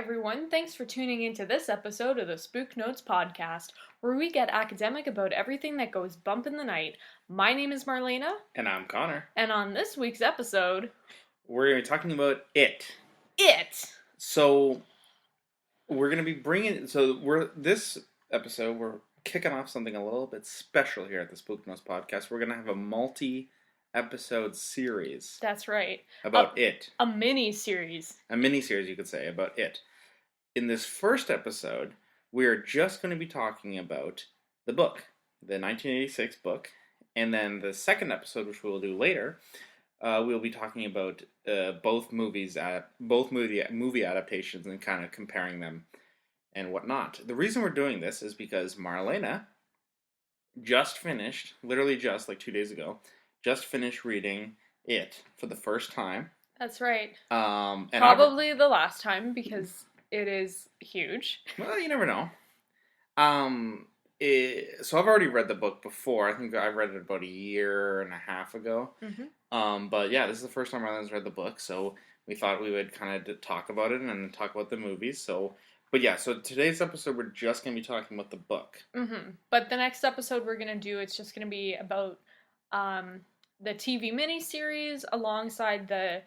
everyone. Thanks for tuning into this episode of the SpookNotes Podcast, where we get academic about everything that goes bump in the night. My name is Marlayna. And I'm Connor. And on this week's episode, we're going to be talking about It. So, we're going to be this episode, we're kicking off something a little bit special here at the SpookNotes Podcast. We're going to have a multi-episode series. That's right. About It. A mini-series. A mini-series, you could say, about It. In this first episode, we're just going to be talking about the book, the 1986 book. And then the second episode, which we'll do later, we'll be talking about both movie adaptations and kind of comparing them and whatnot. The reason we're doing this is because Marlayna just finished, literally just like 2 days ago, reading It for the first time. That's right. And probably the last time because it is huge. Well, you never know. So I've already read the book before. I think I read it about a year and a half ago. Mm-hmm. But yeah, this is the first time Marlayna's read the book, so we thought we would kind of talk about it and then talk about the movies. So today's episode we're just going to be talking about the book. Mm-hmm. But the next episode we're going to do, it's just going to be about the TV miniseries alongside the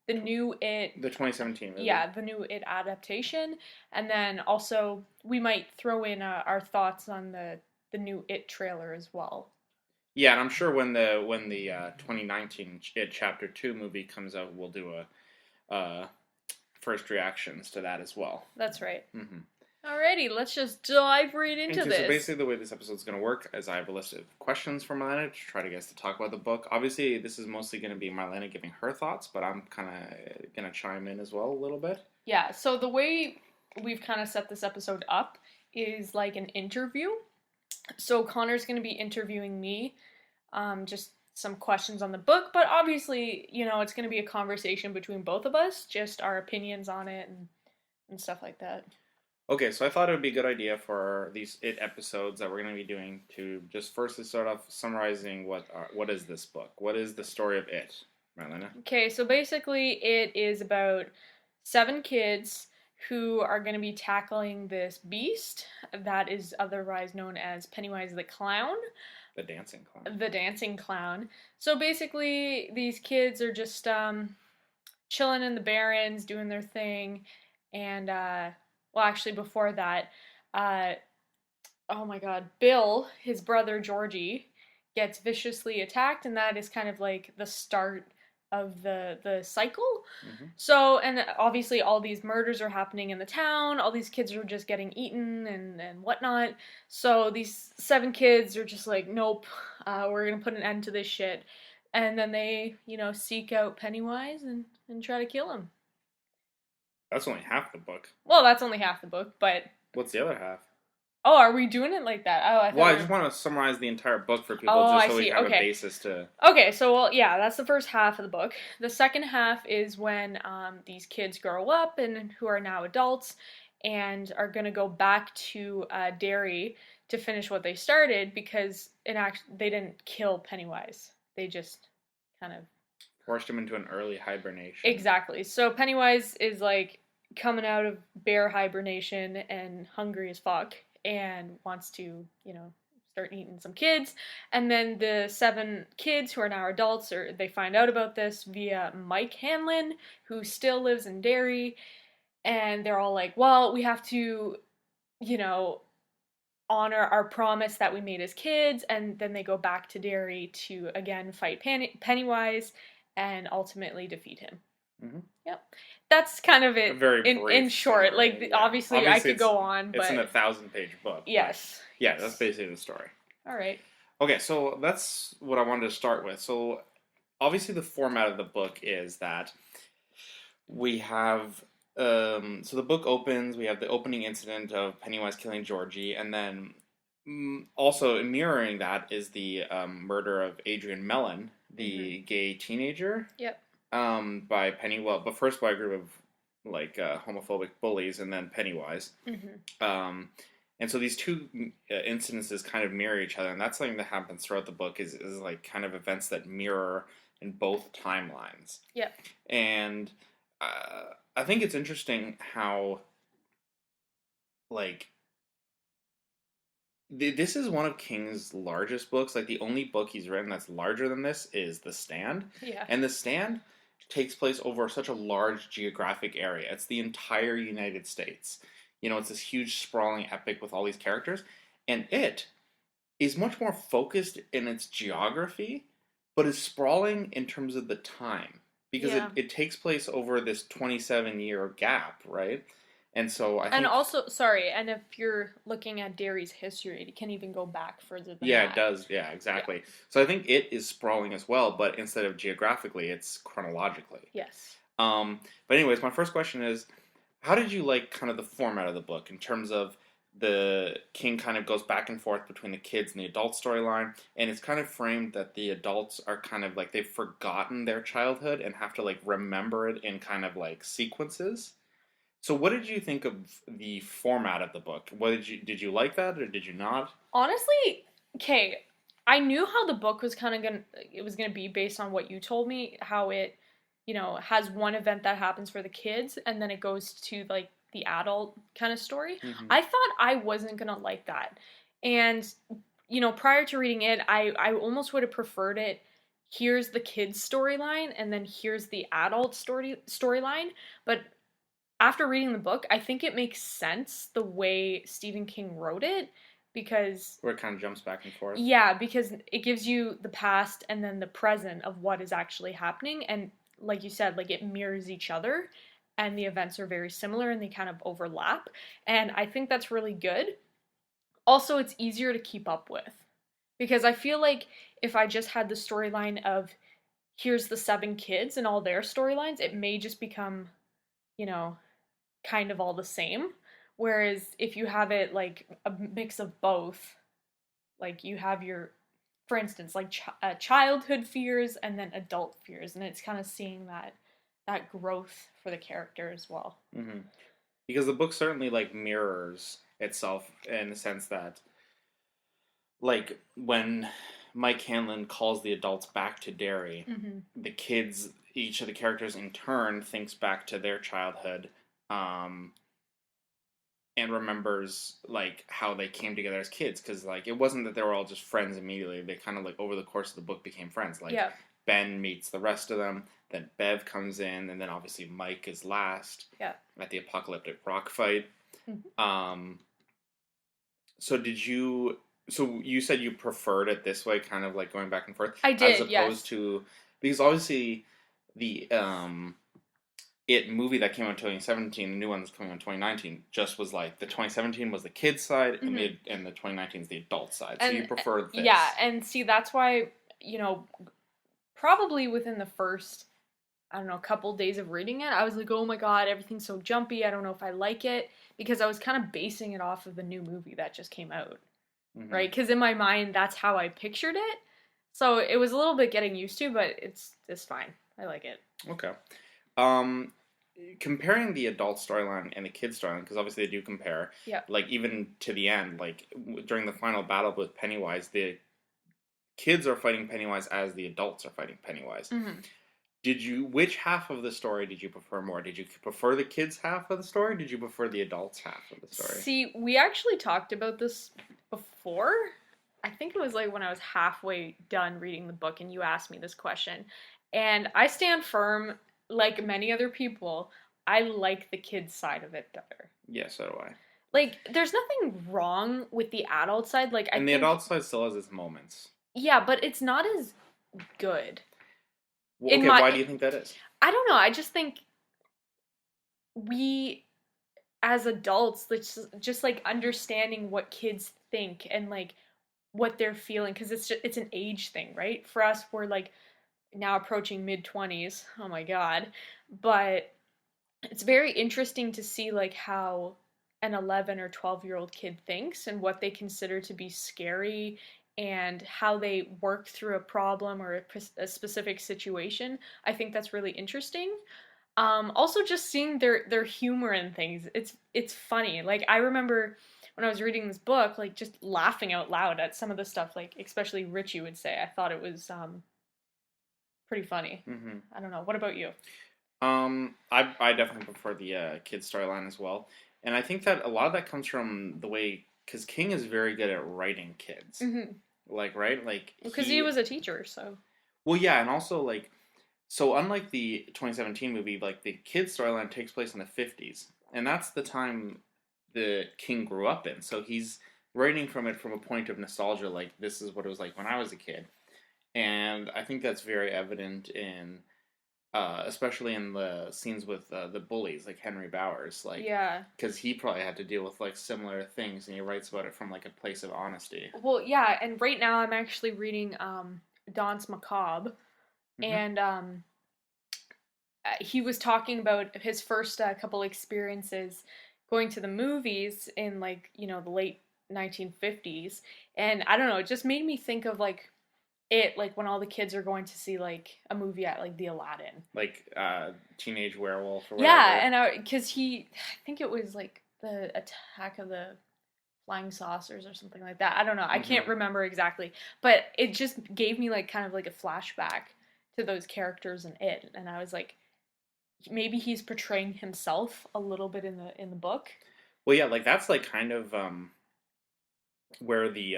new It... The 2017 movie. Yeah, the new It adaptation. And then also, we might throw in our thoughts on the new It trailer as well. Yeah, and I'm sure when the 2019 It Chapter 2 movie comes out, we'll do a first reactions to that as well. That's right. Mm-hmm. Alrighty, let's just dive right into this. So basically the way this episode is going to work is I have a list of questions for Marlayna to try to get us to talk about the book. Obviously, this is mostly going to be Marlayna giving her thoughts, but I'm kind of going to chime in as well a little bit. Yeah, so the way we've kind of set this episode up is like an interview. So Connor's going to be interviewing me, just some questions on the book, but obviously, it's going to be a conversation between both of us, just our opinions on it and stuff like that. Okay, so I thought it would be a good idea for these It episodes that we're going to be doing to just firstly start off summarizing what is this book? What is the story of It, Marlayna? Okay, so basically it is about 7 kids who are going to be tackling this beast that is otherwise known as Pennywise the Clown. The dancing clown. The dancing clown. So basically these kids are just chilling in the Barrens, doing their thing, and well, actually, before that, oh my god, Bill, his brother Georgie, gets viciously attacked, and that is kind of like the start of the cycle. Mm-hmm. So, and obviously all these murders are happening in the town, all these kids are just getting eaten and whatnot, so these 7 kids are just like, nope, we're gonna put an end to this shit, and then they, seek out Pennywise and try to kill him. That's only half the book. Well, that's only half the book, but... What's the other half? Oh, are we doing it like that? Oh, I just want to summarize the entire book for people, just so we have a basis to... Okay, so, well, yeah, that's the first half of the book. The second half is when these kids grow up and who are now adults and are going to go back to Derry to finish what they started because they didn't kill Pennywise. They just kind of... forced him into an early hibernation. Exactly. So Pennywise is, like, coming out of bear hibernation and hungry as fuck and wants to, start eating some kids. And then the 7 kids who are now adults, they find out about this via Mike Hanlon, who still lives in Derry. And they're all like, well, we have to, honor our promise that we made as kids. And then they go back to Derry to, again, fight Pennywise and ultimately defeat him. Mm-hmm. Yep. That's kind of it in short. Summary. Like, obviously I could go on, but... It's an 1,000-page book. Yes. Yeah, that's basically the story. All right. Okay, so that's what I wanted to start with. So, obviously the format of the book is that we have... so the book opens, we have the opening incident of Pennywise killing Georgie, and then also mirroring that is the murder of Adrian Mellon, the gay teenager. Yep. But first by a group of like homophobic bullies, and then Pennywise. Mm-hmm. And so these two incidences kind of mirror each other, and that's something that happens throughout the book is like kind of events that mirror in both timelines. Yep. And I think it's interesting how, like, this is one of King's largest books. Like, the only book he's written that's larger than this is The Stand. Yeah. And The Stand takes place over such a large geographic area. It's the entire United States. You know, it's this huge sprawling epic with all these characters. And it is much more focused in its geography, but is sprawling in terms of the time. Because Yeah. it takes place over this 27-year gap, right? And so I think... And also, sorry, and if you're looking at Derry's history, it can even go back further than Yeah, that. it does. Yeah, exactly. Yeah. So I think it is sprawling as well, but instead of geographically, it's chronologically. Yes. But anyways, my first question is, how did you like kind of the format of the book in terms of the King kind of goes back and forth between the kids and the adult storyline, and it's kind of framed that the adults are kind of like they've forgotten their childhood and have to like remember it in kind of like sequences. So what did you think of the format of the book? What did you like that or did you not? Honestly, okay, I knew how the book was kind of gonna be based on what you told me, how it, has one event that happens for the kids and then it goes to like the adult kind of story. Mm-hmm. I thought I wasn't gonna like that. And, prior to reading it, I almost would have preferred it. Here's the kids' storyline and then here's the adult storyline. But after reading the book, I think it makes sense the way Stephen King wrote it because Where it kind of jumps back and forth. yeah, because it gives you the past and then the present of what is actually happening, and like you said, like it mirrors each other and the events are very similar and they kind of overlap, and I think that's really good. Also, it's easier to keep up with because I feel like if I just had the storyline of here's the 7 kids and all their storylines, it may just become, you know, kind of all the same. Whereas if you have it like a mix of both, like you have your, for instance, like childhood fears and then adult fears, and it's kind of seeing that growth for the character as well. Mm-hmm. Because the book certainly like mirrors itself in the sense that, like, when Mike Hanlon calls the adults back to Derry, Mm-hmm. the kids, each of the characters in turn thinks back to their childhood, and remembers like how they came together as kids, because like it wasn't that they were all just friends immediately. They kind of like over the course of the book became friends. Like Yeah. Ben meets the rest of them, then Bev comes in, and then obviously Mike is last. Yeah. At the apocalyptic rock fight. Mm-hmm. So did you? So you said you preferred it this way, kind of like going back and forth. I did, as opposed yes. to, because obviously the It movie that came out in 2017, the new one that's coming out in 2019, just was like the 2017 was the kids side, Mm-hmm. and the 2019 is the adult side. And, so you prefer this? Yeah, and see that's why, probably within the first, I don't know, couple days of reading it, I was like, oh my god, everything's so jumpy, I don't know if I like it, because I was kind of basing it off of the new movie that just came out, Mm-hmm. right? Because in my mind, that's how I pictured it, so it was a little bit getting used to, but it's fine. I like it. Okay. Comparing the adult storyline and the kid storyline, because obviously they do compare. Yeah. Like even to the end, like during the final battle with Pennywise, the kids are fighting Pennywise as the adults are fighting Pennywise. Mm-hmm. Which half of the story did you prefer more? Did you prefer the kids' half of the story? Or did you prefer the adults' half of the story? See, we actually talked about this before. I think it was like when I was halfway done reading the book and you asked me this question. And I stand firm, like many other people, I like the kids' side of it better. Yeah, so do I. Like, there's nothing wrong with the adult side. Like, I And the adult side still has its moments. Yeah, but it's not as good. Well, okay, why do you think that is? I don't know. I just think we, as adults, just like understanding what kids think and like what they're feeling, because it's an age thing, right? For us, we're like now approaching mid-20s. Oh my god. But it's very interesting to see like how an 11 or 12-year-old kid thinks and what they consider to be scary and how they work through a problem or a specific situation. I think that's really interesting. Also just seeing their humor and things. It's funny. Like I remember when I was reading this book, like just laughing out loud at some of the stuff, like especially Richie would say. I thought it was pretty funny. Mm-hmm. I don't know. What about you? I definitely prefer the kids storyline as well, and I think that a lot of that comes from the way because King is very good at writing kids, Mm-hmm. like right, like Because he was a teacher, so. well, yeah, and also like so unlike the 2017 movie, like the kids storyline takes place in the 50s, and that's the time the King grew up in. So he's writing from it from a point of nostalgia, like this is what it was like when I was a kid, and I think that's very evident in especially in the scenes with the bullies, like Henry Bowers, like Yeah. because he probably had to deal with like similar things, and he writes about it from like a place of honesty. Well, yeah, and right now I'm actually reading Danse Macabre, Hmm. and he was talking about his first couple experiences going to the movies in like the late 1950s, and I don't know, it just made me think of like when all the kids are going to see like a movie at like the Aladdin. Like Teenage Werewolf or Yeah, whatever. and because I think it was like the Attack of the Flying Saucers or something like that. I don't know. I can't remember exactly, but it just gave me like kind of like a flashback to those characters in it, and I was like, maybe he's portraying himself a little bit in the book. Well, yeah, like that's like kind of where the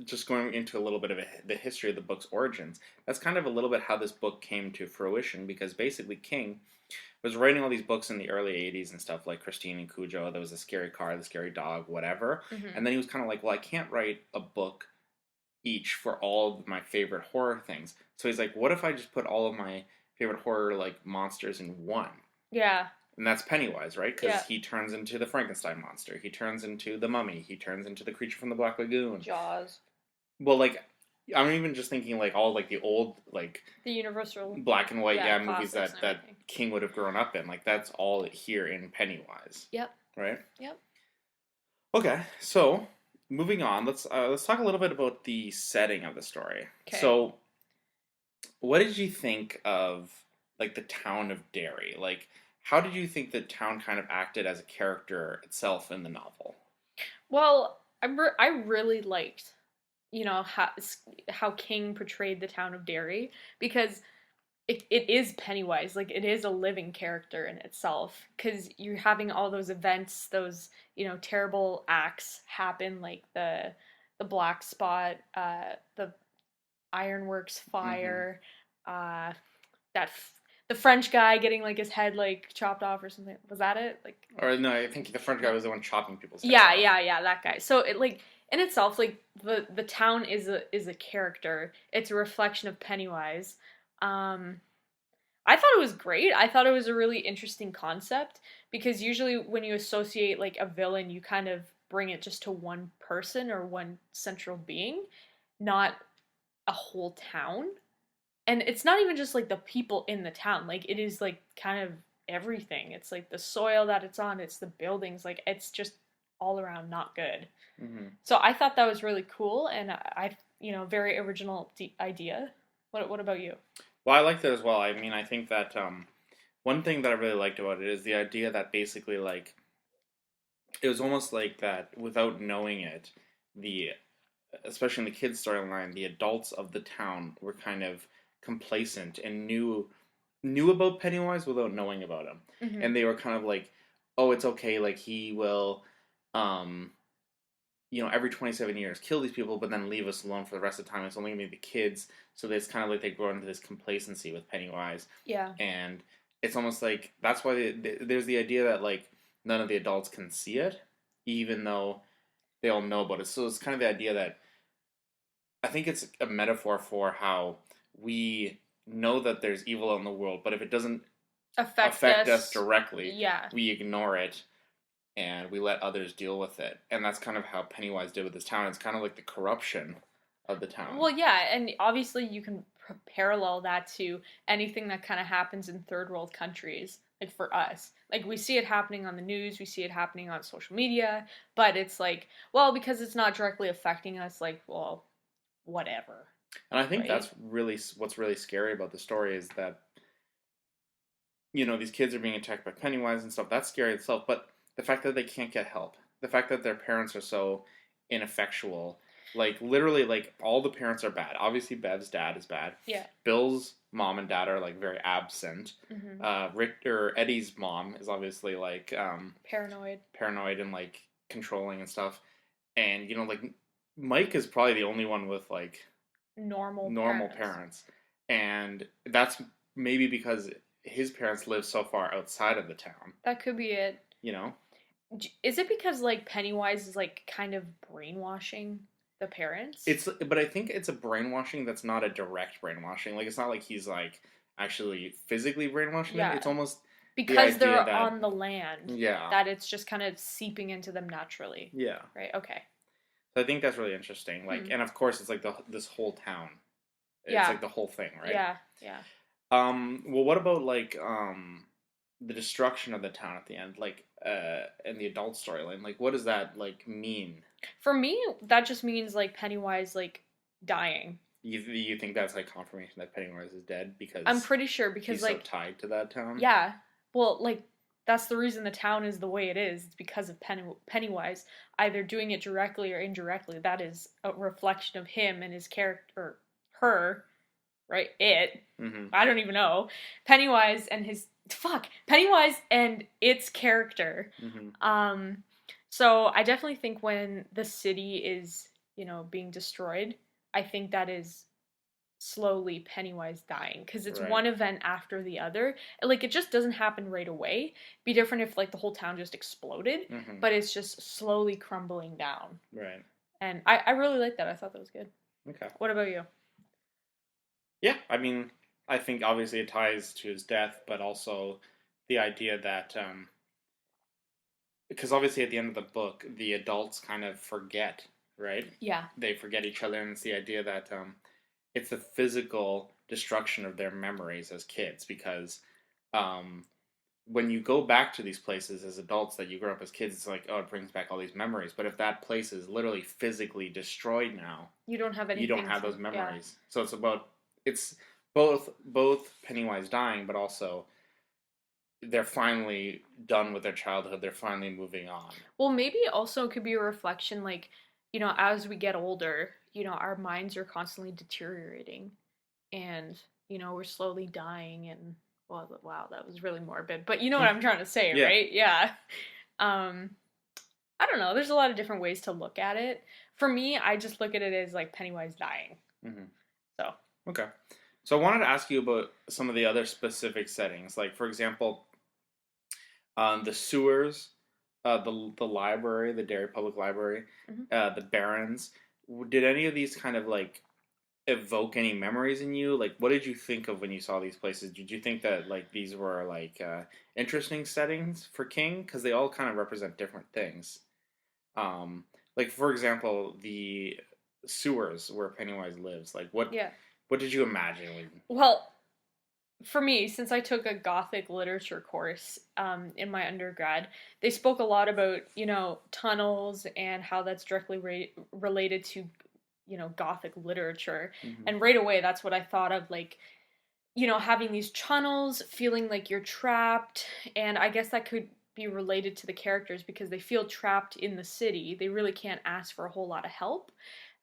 just going into a little bit of the history of the book's origins. That's kind of a little bit how this book came to fruition because basically King was writing all these books in the early 80s and stuff like Christine and Cujo. There was a scary car, the scary dog, whatever. Mm-hmm. And then he was kind of like, well, I can't write a book each for all of my favorite horror things. So he's like, what if I just put all of my favorite horror like monsters in one? Yeah. And that's Pennywise, right? Because Yeah. he turns into the Frankenstein monster. He turns into the Mummy. He turns into the creature from the Black Lagoon. Jaws. Well, like, I'm even just thinking like all like the old like The Universal black and white movies classics that King would have grown up in. Like that's all here in Pennywise. Yep. Right. Yep. Okay, so moving on, let's talk a little bit about the setting of the story. Okay. So, what did you think of like the town of Derry? Like, how did you think the town kind of acted as a character itself in the novel? Well, I really liked, how King portrayed the town of Derry because it is Pennywise, like it is a living character in itself because you're having all those events, those terrible acts happen, like the black spot, the ironworks fire, uh, the French guy getting like his head like chopped off or something. Was that it? Like, Or no, I think the French guy was the one chopping people's heads yeah, off. yeah, that guy. So it like in itself, like the town is a character. It's a reflection of Pennywise. Um, I thought it was great. I thought it was a really interesting concept because usually when you associate like a villain, you kind of bring it just to one person or one central being, not a whole town. And it's not even just like the people in the town. Like it is like kind of everything. It's like the soil that it's on, it's the buildings, like it's just all around not good. Mm-hmm. So I thought that was really cool and very original idea. What about you? Well, I liked it as well. I mean, I think that one thing that I really liked about it is the idea that basically, like, it was almost like that without knowing it, the especially in the kids' storyline, the adults of the town were kind of complacent and knew about Pennywise without knowing about him, Mm-hmm. and they were kind of like, "Oh, it's okay. Like he will, every 27 years kill these people, but then leave us alone for the rest of the time. It's only gonna be the kids." So it's kind of like they grow into this complacency with Pennywise. Yeah. And it's almost like that's why there's the idea that like none of the adults can see it, even though they all know about it. So it's kind of the idea that I think it's a metaphor for how we know that there's evil in the world, but if it doesn't affect us directly, yeah, we ignore it and we let others deal with it. And that's kind of how Pennywise did with this town. It's kind of like the corruption of the town. well, yeah, and obviously you can parallel that to anything that kind of happens in third world countries. Like for us, like we see it happening on the news, we see it happening on social media, but it's like, well, because it's not directly affecting us, like, well, whatever. And I think right? that's really what's really scary about the story is that these kids are being attacked by Pennywise and stuff. That's scary itself, but the fact that they can't get help, the fact that their parents are so ineffectual, Like, literally, like, all the parents are bad. Obviously, Bev's dad is bad. Yeah. Bill's mom and dad are, like, very absent. Eddie's mom is obviously, like, paranoid and, like, controlling and stuff. And, you know, like, Mike is probably the only one with, like, normal parents. And that's maybe because his parents live so far outside of the town. That could be it. You know? Is it because, like, Pennywise is, like, kind of brainwashing the parents? But I think it's a brainwashing that's not a direct brainwashing. Like, it's not like he's, like, actually physically brainwashing them. It's almost because they're on the land. Yeah. That it's just kind of seeping into them naturally. Yeah. Right, okay. So I think that's really interesting. Like, and of course, it's, like, this whole town. It's, like, the whole thing, right? Yeah. Well, what about, like, the destruction of the town at the end? Like, and the adult storyline. Like, what does that, like, mean? For me, that just means, like, Pennywise, like, dying. You think that's, like, confirmation that Pennywise is dead? Because I'm pretty sure, because, he's like... so tied to that town? Yeah. Well, like, that's the reason the town is the way it is. It's because of Pennywise. Either doing it directly or indirectly. That is a reflection of him and his character... Or her. Right? It. I don't even know. Pennywise and his... Pennywise and its character. So I definitely think when the city is, you know, being destroyed, I think that is slowly Pennywise dying, because it's one event after the other. Like, it just doesn't happen right away. Be different if, like, the whole town just exploded, but it's just slowly crumbling down. Right. And I really like that. I thought that was good. Okay. What about you? Yeah, I mean, I think obviously it ties to his death, but also the idea that, because obviously at the end of the book, the adults kind of forget, right? Yeah. They forget each other, and it's the idea that it's the physical destruction of their memories as kids, because when you go back to these places as adults that you grew up as kids, it's like, oh, it brings back all these memories. But if that place is literally physically destroyed now, you don't have anything. You don't have those memories. Yeah. So it's both Pennywise dying, but also they're finally done with their childhood. They're finally moving on. Well, maybe also it could be a reflection, like, you know, as we get older, you know, our minds are constantly deteriorating, and, you know, we're slowly dying, and, well, wow, that was really morbid, but you know what I'm trying to say, right? Yeah. I don't know, there's a lot of different ways to look at it. For me, I just look at it as, like, Pennywise dying. So. Okay. So I wanted to ask you about some of the other specific settings. Like, for example, the sewers, the library, the Derry Public Library, the Barrens. Did any of these kind of, like, evoke any memories in you? Like, what did you think of when you saw these places? Did you think that, like, these were, like, interesting settings for King? Because they all kind of represent different things. Like, for example, the sewers where Pennywise lives. Like, what did you imagine? Well, for me, since I took a Gothic literature course in my undergrad, they spoke a lot about, you know, tunnels and how that's directly related to, you know, Gothic literature. And right away, that's what I thought of, like, you know, having these tunnels, feeling like you're trapped, and I guess that could be related to the characters because they feel trapped in the city. They really can't ask for a whole lot of help.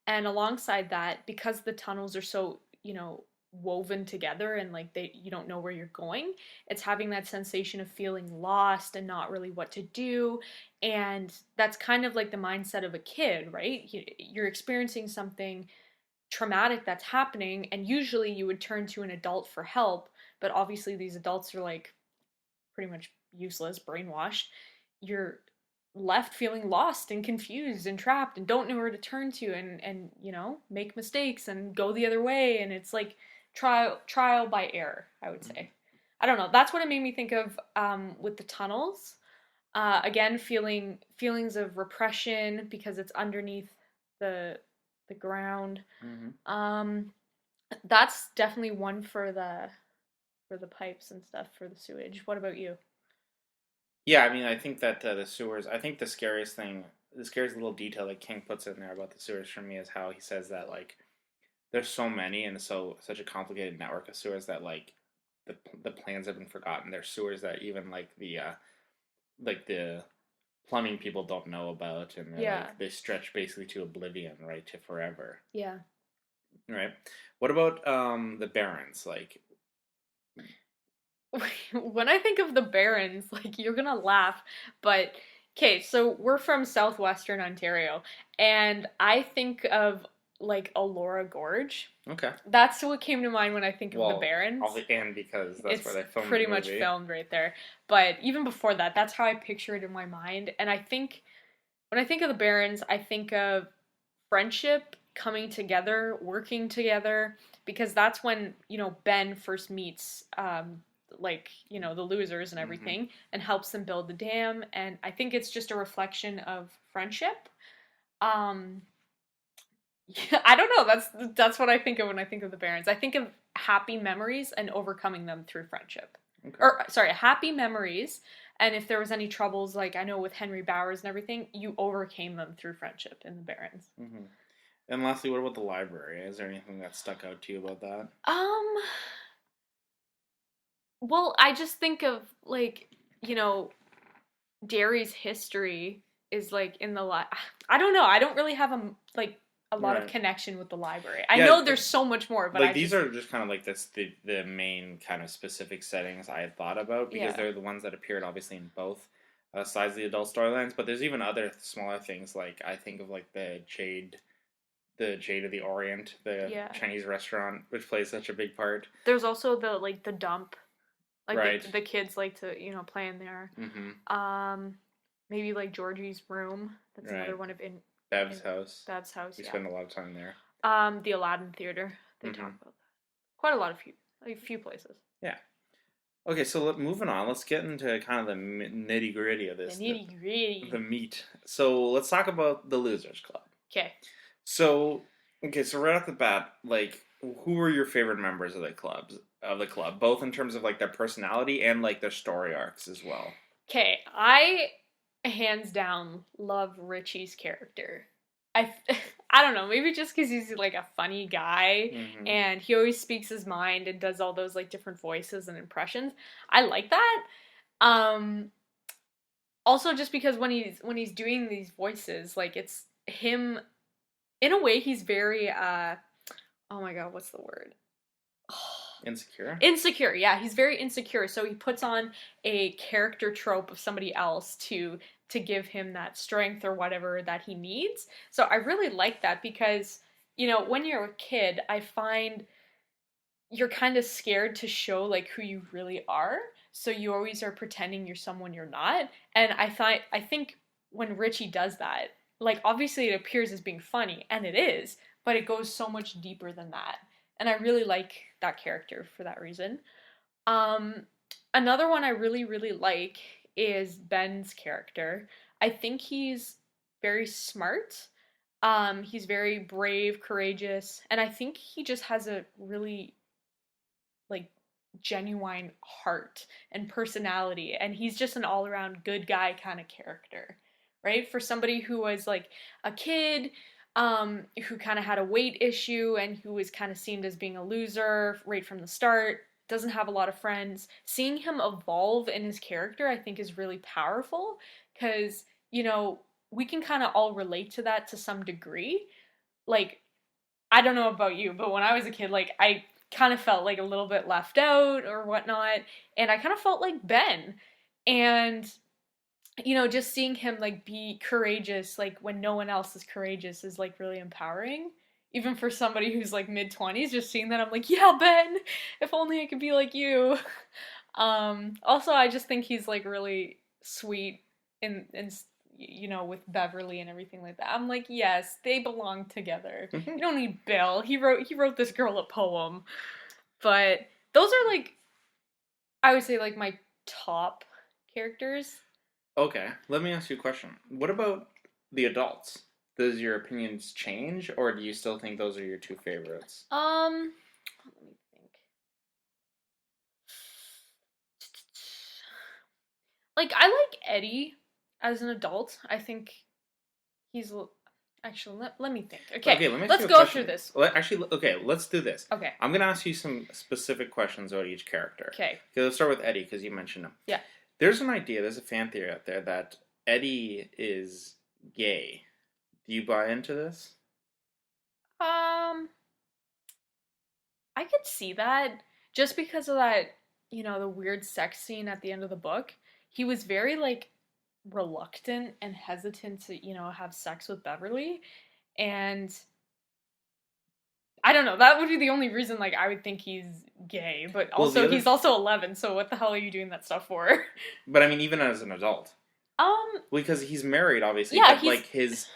And alongside that, because the tunnels are so, you know, woven together and, like, you don't know where you're going, it's having that sensation of feeling lost and not really what to do. And that's kind of like the mindset of a kid, right? You're experiencing something traumatic that's happening, and usually you would turn to an adult for help, but obviously these adults are, like, pretty much useless, brainwashed. You're left feeling lost and confused and trapped and don't know where to turn to, and you know, make mistakes and go the other way, and it's like trial by error, I would say. I don't know, that's what it made me think of with the tunnels. Again, feelings of repression because it's underneath the ground. That's definitely one for the pipes and stuff, for the sewage. What about you? Yeah, I mean, I think that the sewers, I think the scariest little detail that King puts in there about the sewers for me is how he says that, like, there's so many and such a complicated network of sewers that, like, the plans have been forgotten. There's sewers that even, like, the plumbing people don't know about, and they stretch basically to oblivion, right, to forever. Yeah. Right. What about the Barons? Like, when I think of the Barons, like, you're gonna laugh, but okay, so we're from southwestern Ontario, and I think of like Aurora Gorge. Okay. That's what came to mind when I think of the Barons. And because that's where they filmed pretty the much movie. filmed right there. But even before that, that's how I picture it in my mind. And I think when I think of the Barons, I think of friendship, coming together, working together, because that's when, Ben first meets the losers and everything, and helps them build the dam. And I think it's just a reflection of friendship. Yeah, I don't know. That's what I think of when I think of the Barons. I think of happy memories and overcoming them through friendship. Okay. Or sorry, happy memories. And if there was any troubles, like I know with Henry Bowers and everything, you overcame them through friendship in the Barons. Mm-hmm. And lastly, what about the library? Is there anything that stuck out to you about that? Well, I just think of Derry's history is like in the I don't know. I don't really have a lot of connection with the library. I know there's so much more, but these are just kind of like the main kind of specific settings I had thought about, because they're the ones that appeared obviously in both sides of the adult storylines. But there's even other smaller things, like I think of like the Jade of the Orient, the Chinese restaurant, which plays such a big part. There's also the dump, like the kids like to play in there. Mm-hmm. Maybe like Georgie's room. That's another one of Bev's house. We spend a lot of time there. The Aladdin Theater. They talk about that. Quite a lot of few places. Yeah. Okay, so moving on. Let's get into kind of the nitty gritty of this. The nitty gritty. The meat. So let's talk about the Losers Club. Okay. So right off the bat, like, who were your favorite members of the club, both in terms of like their personality and like their story arcs as well? Okay, I hands down love Richie's character. I don't know, maybe just because he's like a funny guy, and he always speaks his mind and does all those like different voices and impressions. I like that. Also just because when he's doing these voices, like it's him in a way. He's very oh my god, what's the word? Insecure, yeah. He's very insecure, so he puts on a character trope of somebody else to give him that strength or whatever that he needs. So I really like that because, when you're a kid, I find you're kind of scared to show like who you really are. So you always are pretending you're someone you're not. And I think when Richie does that, like obviously it appears as being funny, and it is, but it goes so much deeper than that. And I really like that character for that reason. Another one I really, really like is Ben's character. I think he's very smart. He's very brave, courageous, and I think he just has a really, like, genuine heart and personality, and he's just an all-around good guy kind of character, right? For somebody who was, like, a kid, who kind of had a weight issue and who was kind of seen as being a loser right from the start, doesn't have a lot of friends. Seeing him evolve in his character, I think, is really powerful because, we can kind of all relate to that to some degree. Like, I don't know about you, but when I was a kid, like, I kind of felt like a little bit left out or whatnot, and I kind of felt like Ben. And just seeing him, like, be courageous, like, when no one else is courageous is, like, really empowering. Even for somebody who's, like, mid-20s, just seeing that, I'm like, yeah, Ben! If only I could be like you! Also, I just think he's, like, really sweet in with Beverly and everything like that. I'm like, yes, they belong together. You don't need Bill. He wrote this girl a poem. But those are, like, I would say, like, my top characters. Okay, let me ask you a question. What about the adults? Does your opinions change, or do you still think those are your two favorites? Let me think. Like, I like Eddie as an adult. I think he's... Actually, let me think. Okay, let's go through this. Let's do this. Okay. I'm going to ask you some specific questions about each character. Okay. Let's start with Eddie, because you mentioned him. Yeah. There's a fan theory out there that Eddie is gay. Do you buy into this? Um, I could see that just because of that, the weird sex scene at the end of the book. He was very like reluctant and hesitant to, have sex with Beverly. And I don't know, that would be the only reason like I would think he's gay, but also he's also 11, so what the hell are you doing that stuff for? But I mean even as an adult. Because he's married obviously, yeah, but like his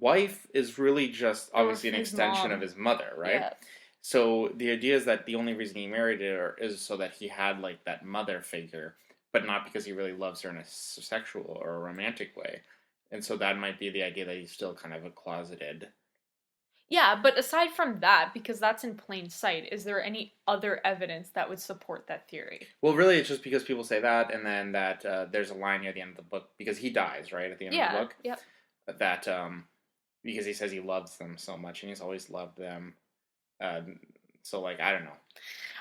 wife is really just obviously an extension of his mother, right? Yeah. So the idea is that the only reason he married her is so that he had like that mother figure, but not because he really loves her in a sexual or a romantic way. And so that might be the idea that he's still kind of a closeted. Yeah, but aside from that, because that's in plain sight, is there any other evidence that would support that theory? Well, really, it's just because people say that, and then that there's a line near the end of the book, because he dies, right, at the end of the book? Yep. That, because he says he loves them so much, and he's always loved them. So, like, I don't know.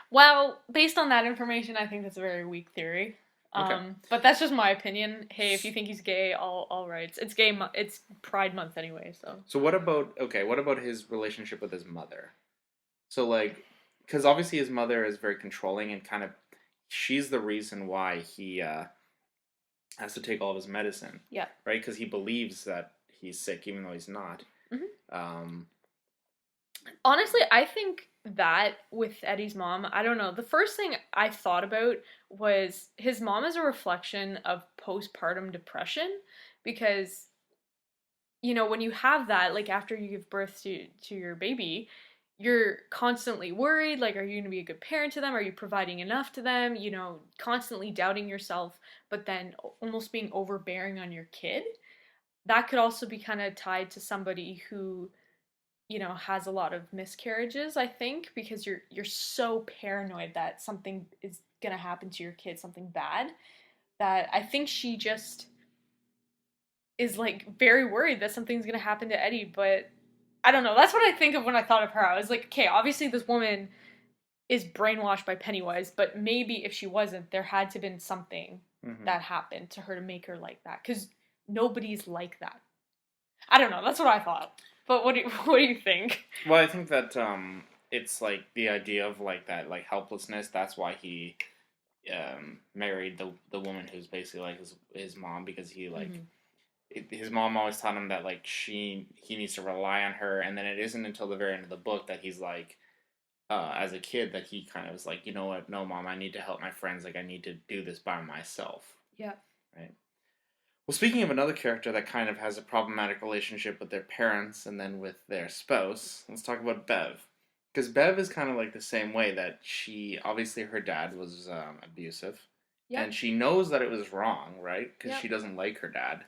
Well, based on that information, I think that's a very weak theory. Okay. But that's just my opinion. Hey, if you think he's gay, all right. It's gay. It's Pride Month anyway, so. So what about his relationship with his mother? So like, because obviously his mother is very controlling and kind of, she's the reason why he has to take all of his medicine. Yeah. Right, because he believes that he's sick even though he's not. Mm-hmm. Honestly, I think that with Eddie's mom, I don't know. The first thing I thought about was his mom is a reflection of postpartum depression because, when you have that, like after you give birth to your baby, you're constantly worried, like, are you going to be a good parent to them? Are you providing enough to them? Constantly doubting yourself, but then almost being overbearing on your kid. That could also be kind of tied to somebody who has a lot of miscarriages, I think, because you're so paranoid that something is gonna happen to your kid, something bad, that I think she just is like very worried that something's gonna happen to Eddie. But I don't know. That's what I think of when I thought of her. I was like, okay, obviously this woman is brainwashed by Pennywise, but maybe if she wasn't, there had to have been something that happened to her to make her like that, because nobody's like that. I don't know. That's what I thought. But what do you think? Well, I think that it's like the idea of like that like helplessness. That's why he married the woman who's basically like his mom, because he like his mom always taught him that like he needs to rely on her, and then it isn't until the very end of the book that he's like as a kid that he kind of is like, you know what, no mom, I need to help my friends, like I need to do this by myself. Yeah. Right. Well, speaking of another character that kind of has a problematic relationship with their parents and then with their spouse, let's talk about Bev. Because Bev is kind of like the same way, that she, obviously her dad was abusive. Yep. And she knows that it was wrong, right? Because she doesn't like her dad.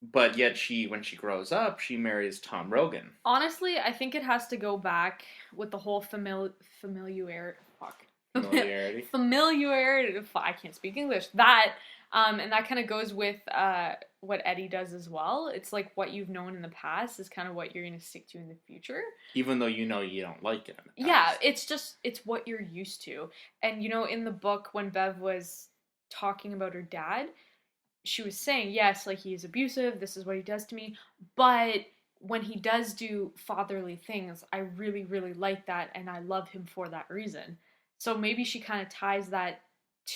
But yet when she grows up, she marries Tom Rogan. Honestly, I think it has to go back with the whole familiarity. Familiarity. I can't speak English. And that kind of goes with what Eddie does as well. It's like what you've known in the past is kind of what you're going to stick to in the future. Even though you don't like it. Yeah, it's what you're used to. And, in the book, when Bev was talking about her dad, she was saying, yes, like he is abusive, this is what he does to me, but when he does do fatherly things, I really, really like that, and I love him for that reason. So maybe she kind of ties that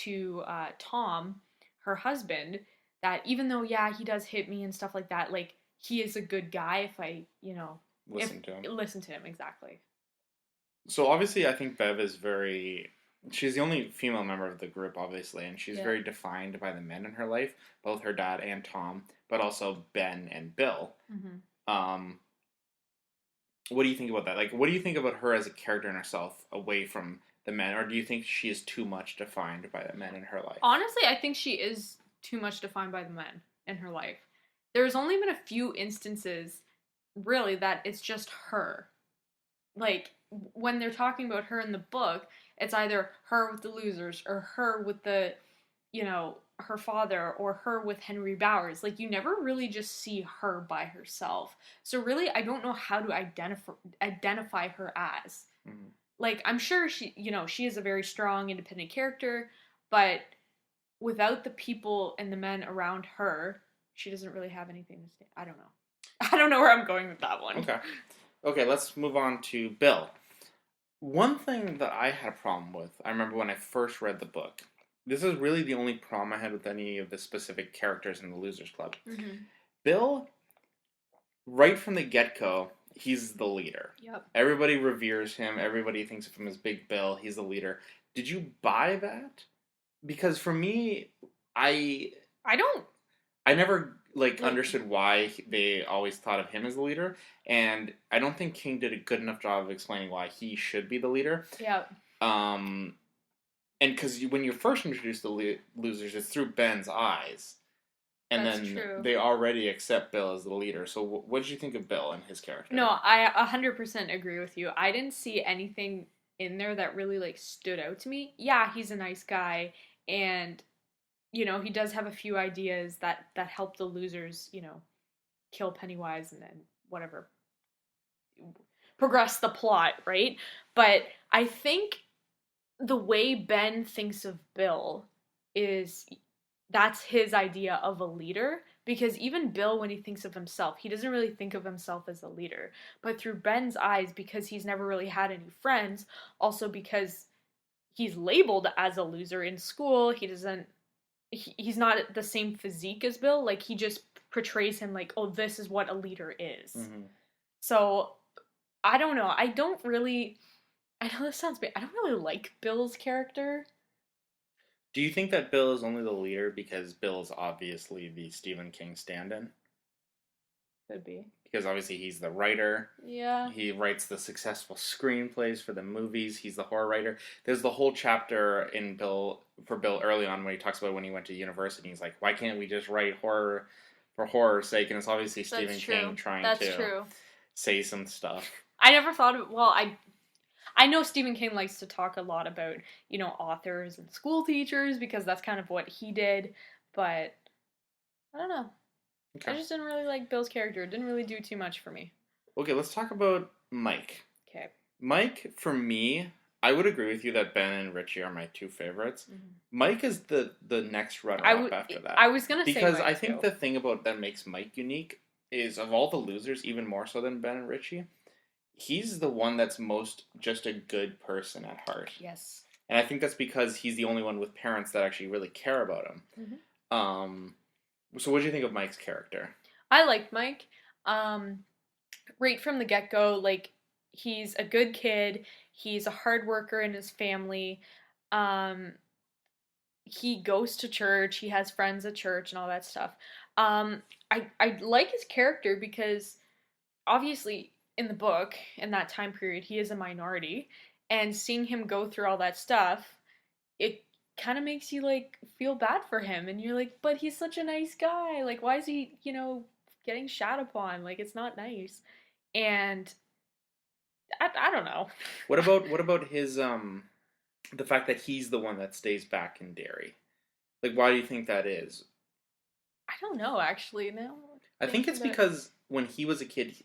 to Tom, her husband, that even though, he does hit me and stuff like that, like, he is a good guy if I, listen to him. Listen to him, exactly. So obviously I think Bev is she's the only female member of the group, obviously, and she's very defined by the men in her life, both her dad and Tom, but also Ben and Bill. Mm-hmm. What do you think about that? Like, what do you think about her as a character in herself away from the men, or do you think she is too much defined by the men in her life? Honestly, I think she is too much defined by the men in her life. There's only been a few instances, really, that it's just her. Like, when they're talking about her in the book, it's either her with the losers, or her with the, her father, or her with Henry Bowers. Like, you never really just see her by herself. So really, I don't know how to identify her as. Mm-hmm. Like, I'm sure she is a very strong, independent character, but without the people and the men around her, she doesn't really have anything to say. I don't know. I don't know where I'm going with that one. Okay, let's move on to Bill. One thing that I had a problem with, I remember when I first read the book, this is really the only problem I had with any of the specific characters in the Losers Club. Mm-hmm. Bill, right from the get-go, he's the leader. Yep. Everybody reveres him. Everybody thinks of him as Big Bill. He's the leader. Did you buy that? Because for me, I never understood why they always thought of him as the leader, and I don't think King did a good enough job of explaining why he should be the leader. Yeah. And because when you're first introduced to losers, it's through Ben's eyes, and That's then true. they already accept Bill as the leader. So what did you think of Bill and his character? No, I 100% agree with you. I didn't see anything in there that really like stood out to me. Yeah, he's a nice guy, and he does have a few ideas that help the losers, kill Pennywise and then whatever, progress the plot, right? But I think the way Ben thinks of Bill that's his idea of a leader, because even Bill, when he thinks of himself, he doesn't really think of himself as a leader. But through Ben's eyes, because he's never really had any friends, also because he's labeled as a loser in school, he's not the same physique as Bill. Like, he just portrays him like, oh, this is what a leader is. Mm-hmm. So, I don't know. I know this sounds bad. I don't really like Bill's character. Do you think that Bill is only the leader because Bill is obviously the Stephen King stand-in? Could be. Because obviously he's the writer. Yeah. He writes the successful screenplays for the movies. He's the horror writer. There's the whole chapter in Bill early on when he talks about when he went to university. He's like, why can't we just write horror for horror's sake? And it's obviously Stephen King trying to say some stuff. I never thought of, I know Stephen King likes to talk a lot about, authors and school teachers because that's kind of what he did, but I don't know. Okay. I just didn't really like Bill's character. It didn't really do too much for me. Okay, let's talk about Mike. Okay. Mike, for me, I would agree with you that Ben and Richie are my two favorites. Mm-hmm. Mike is the next runner-up after that. I was going to say because I think the thing that makes Mike unique is, of all the losers, even more so than Ben and Richie, he's the one that's most just a good person at heart. Yes. And I think that's because he's the only one with parents that actually really care about him. Mm-hmm. So what do you think of Mike's character? I like Mike. Right from the get-go, like, he's a good kid. He's a hard worker in his family. He goes to church. He has friends at church and all that stuff. I like his character because, obviously, in the book, in that time period, he is a minority. And seeing him go through all that stuff, it kind of makes you, like, feel bad for him. And you're like, but he's such a nice guy. Like, why is he, getting shat upon? Like, it's not nice. And I don't know. What about his, the fact that he's the one that stays back in Derry? Like, why do you think that is? I don't know, actually. No. I think it's because when he was a kid,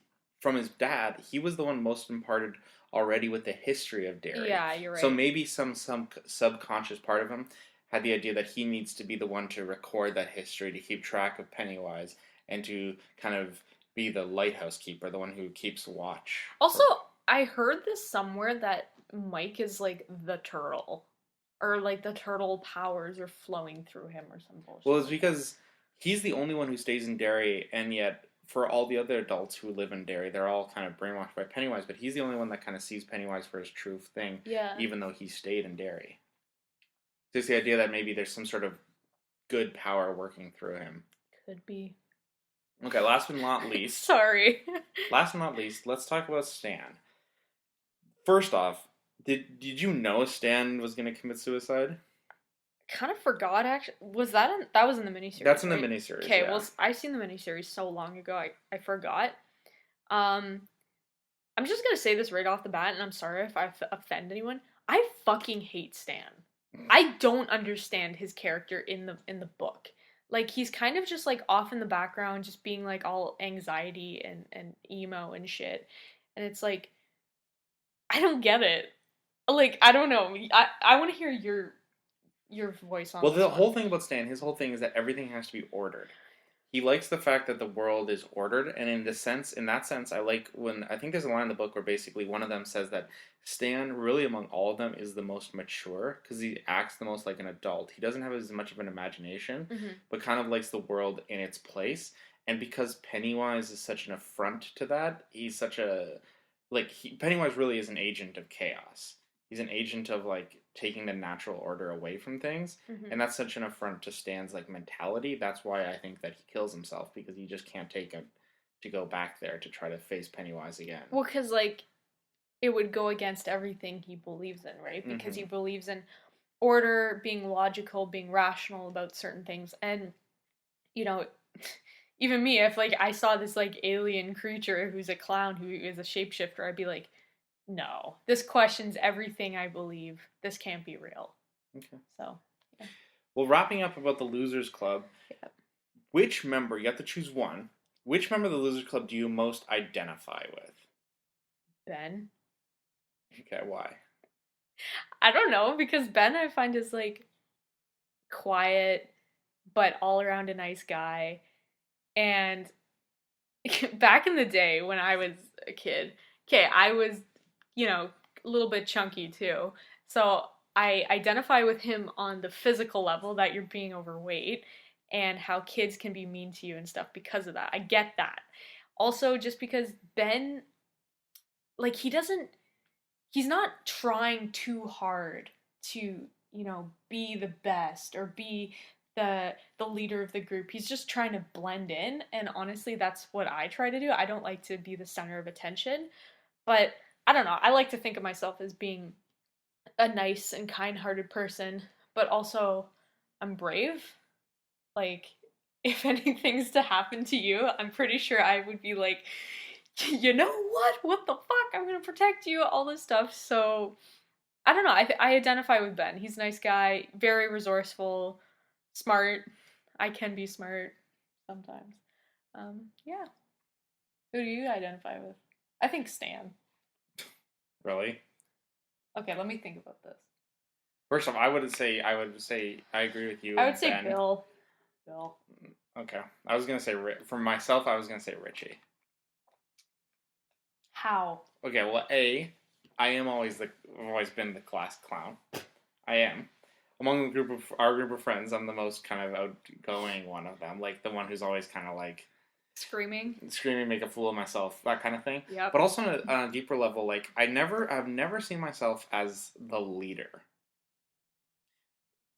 from his dad, he was the one most imparted already with the history of Derry. Yeah, you're right. So maybe some subconscious part of him had the idea that he needs to be the one to record that history, to keep track of Pennywise, and to kind of be the lighthouse keeper, the one who keeps watch. Also, I heard this somewhere that Mike is like the turtle. Or like the turtle powers are flowing through him or some bullshit. Well, it's because he's the only one who stays in Derry, and yet for all the other adults who live in Derry, they're all kind of brainwashed by Pennywise, but he's the only one that kind of sees Pennywise for his true thing, even though he stayed in Derry. So it's the idea that maybe there's some sort of good power working through him. Could be. Okay, last but not least. Sorry. Last but not least, let's talk about Stan. First off, did you know Stan was going to commit suicide? Kind of forgot, actually. That was in the miniseries? That's in right? the miniseries, Okay, yeah. well, I've seen the miniseries so long ago, I forgot. I'm just gonna say this right off the bat, and I'm sorry if I offend anyone. I fucking hate Stan. I don't understand his character in the book. Like, he's kind of just, like, off in the background, just being, like, all anxiety and emo and shit. And it's like, I don't get it. Like, I don't know. I want to hear your voice on this. Well, the one. whole thing about Stan, his whole thing is that everything has to be ordered. he likes the fact that the world is ordered, and in that sense, I like when I think there's a line in the book where basically one of them says that Stan, really among all of them, is the most mature because he acts the most like an adult. He doesn't have as much of an imagination, but kind of likes the world in its place. And because Pennywise is such an affront to that, he's such a Pennywise really is an agent of chaos. He's an agent of like taking the natural order away from things, and that's such an affront to Stan's like mentality. That's why I think that he kills himself, because he just can't take it to go back there to try to face Pennywise again. Well, because like it would go against everything he believes in, right? Because he believes in order, being logical, being rational about certain things, and you know, even me, if like I saw this like alien creature who's a clown who is a shapeshifter, I'd be like, no, this questions everything I believe. This can't be real. Okay. So, yeah. Well, wrapping up about the Losers Club, which member, you have to choose one, which member of the Losers Club do you most identify with? Ben. Okay, why? I don't know, because Ben I find is like quiet, but all around a nice guy. And back in the day when I was a kid, I was, a little bit chunky too. So I identify with him on the physical level, that you're being overweight and how kids can be mean to you and stuff because of that. I get that. Also, just because Ben, like, he's not trying too hard to, be the best or be the leader of the group. He's just trying to blend in, and honestly that's what I try to do. I don't like to be the center of attention, but I don't know, I like to think of myself as being a nice and kind-hearted person, but also I'm brave. Like, if anything's to happen to you, I'm pretty sure I would be like, you know what the fuck, I'm gonna protect you, all this stuff. So I don't know, I identify with Ben. He's a nice guy, very resourceful, smart. I can be smart sometimes. Yeah. Who do you identify with? I think Stan. Really? Okay, let me think about this. First off, I would say I agree with you. I would say Ben. Bill. Bill. Okay, I was gonna say for myself. I was gonna say Richie. How? Okay, well, I am always I've always been the class clown. I am. Among our group of friends, I'm the most kind of outgoing one of them, like the one who's always kind of like screaming, make a fool of myself, that kind of thing. Yep. But also on a deeper level, like I've never seen myself as the leader.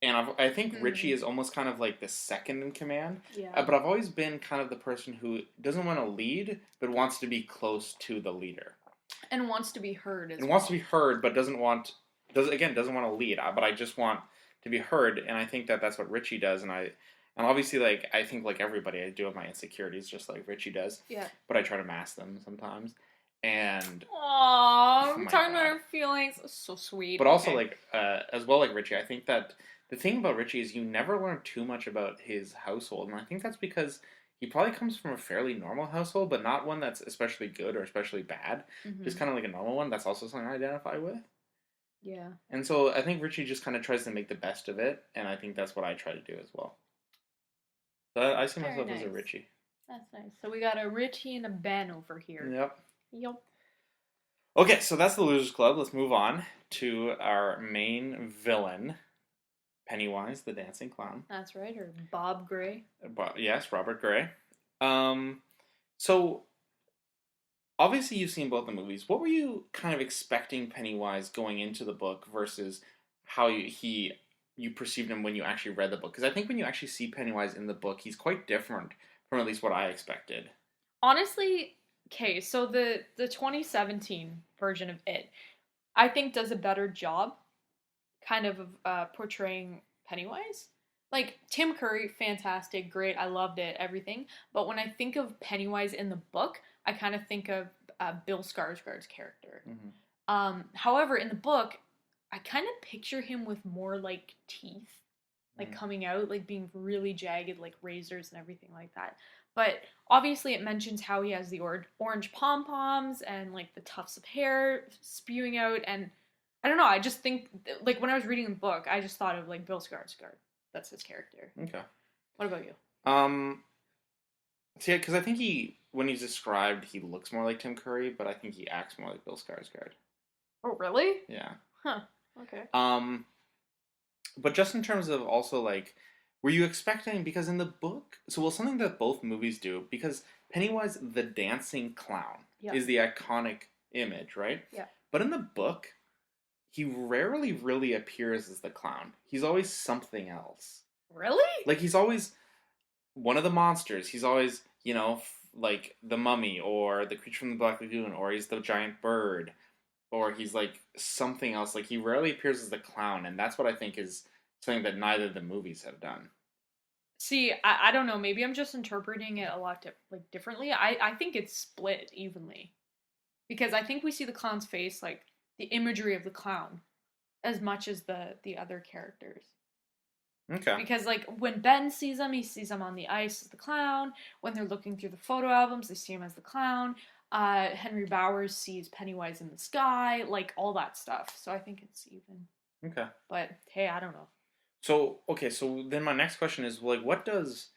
And I think Richie is almost kind of like the second in command. Yeah. But I've always been kind of the person who doesn't want to lead, but wants to be close to the leader. And wants to be heard as well. And wants to be heard, but doesn't want to lead. But I just want to be heard, and I think that that's what Richie does. And obviously, like, I think like everybody, I do have my insecurities, just like Richie does. Yeah. But I try to mask them sometimes. And I'm talking about our feelings. So sweet. But also, like, as well, like Richie, I think that the thing about Richie is you never learn too much about his household, and I think that's because he probably comes from a fairly normal household, but not one that's especially good or especially bad. Just kind of like a normal one. That's also something I identify with. Yeah. And so I think Richie just kind of tries to make the best of it, and I think that's what I try to do as well. So I see myself as a Richie. That's nice. So we got a Richie and a Ben over here. Yep. Okay, so that's the Losers Club. Let's move on to our main villain, Pennywise, the dancing clown. That's right, or Bob Gray. Yes, Robert Gray. So, obviously you've seen both the movies. What were you kind of expecting Pennywise going into the book versus how you perceived him when you actually read the book? Because I think when you actually see Pennywise in the book, he's quite different from at least what I expected. Honestly, okay, so the 2017 version of It, I think does a better job kind of portraying Pennywise. Like, Tim Curry, fantastic, great, I loved it, everything. But when I think of Pennywise in the book, I kind of think of Bill Skarsgård's character. However, in the book, I kind of picture him with more, like, teeth, like, coming out, like, being really jagged, like, razors and everything like that. But obviously it mentions how he has the orange pom-poms and, like, the tufts of hair spewing out, and I don't know, I just think, like, when I was reading the book, I just thought of, like, Bill Skarsgård. That's his character. Okay. What about you? See, because I think when he's described, he looks more like Tim Curry, but I think he acts more like Bill Skarsgård. Oh, really? Yeah. Huh. Okay. But just in terms of also like, were you expecting, because in the book, something that both movies do, because Pennywise the dancing clown is the iconic image, right? Yeah. But in the book, he rarely really appears as the clown. He's always something else. Really? Like, he's always one of the monsters. He's always, like the mummy or the creature from the Black Lagoon, or he's the giant bird, or he's like something else. Like, he rarely appears as the clown, and that's what I think is something that neither of the movies have done. See, I don't know. Maybe I'm just interpreting it a lot differently. I think it's split evenly, because I think we see the clown's face, like the imagery of the clown, as much as the other characters. Okay. Because like when Ben sees him, he sees him on the ice as the clown. When they're looking through the photo albums, they see him as the clown. Henry Bowers sees Pennywise in the sky, like all that stuff. So I think it's even. Okay. But hey, I don't know. So then my next question is, like, what does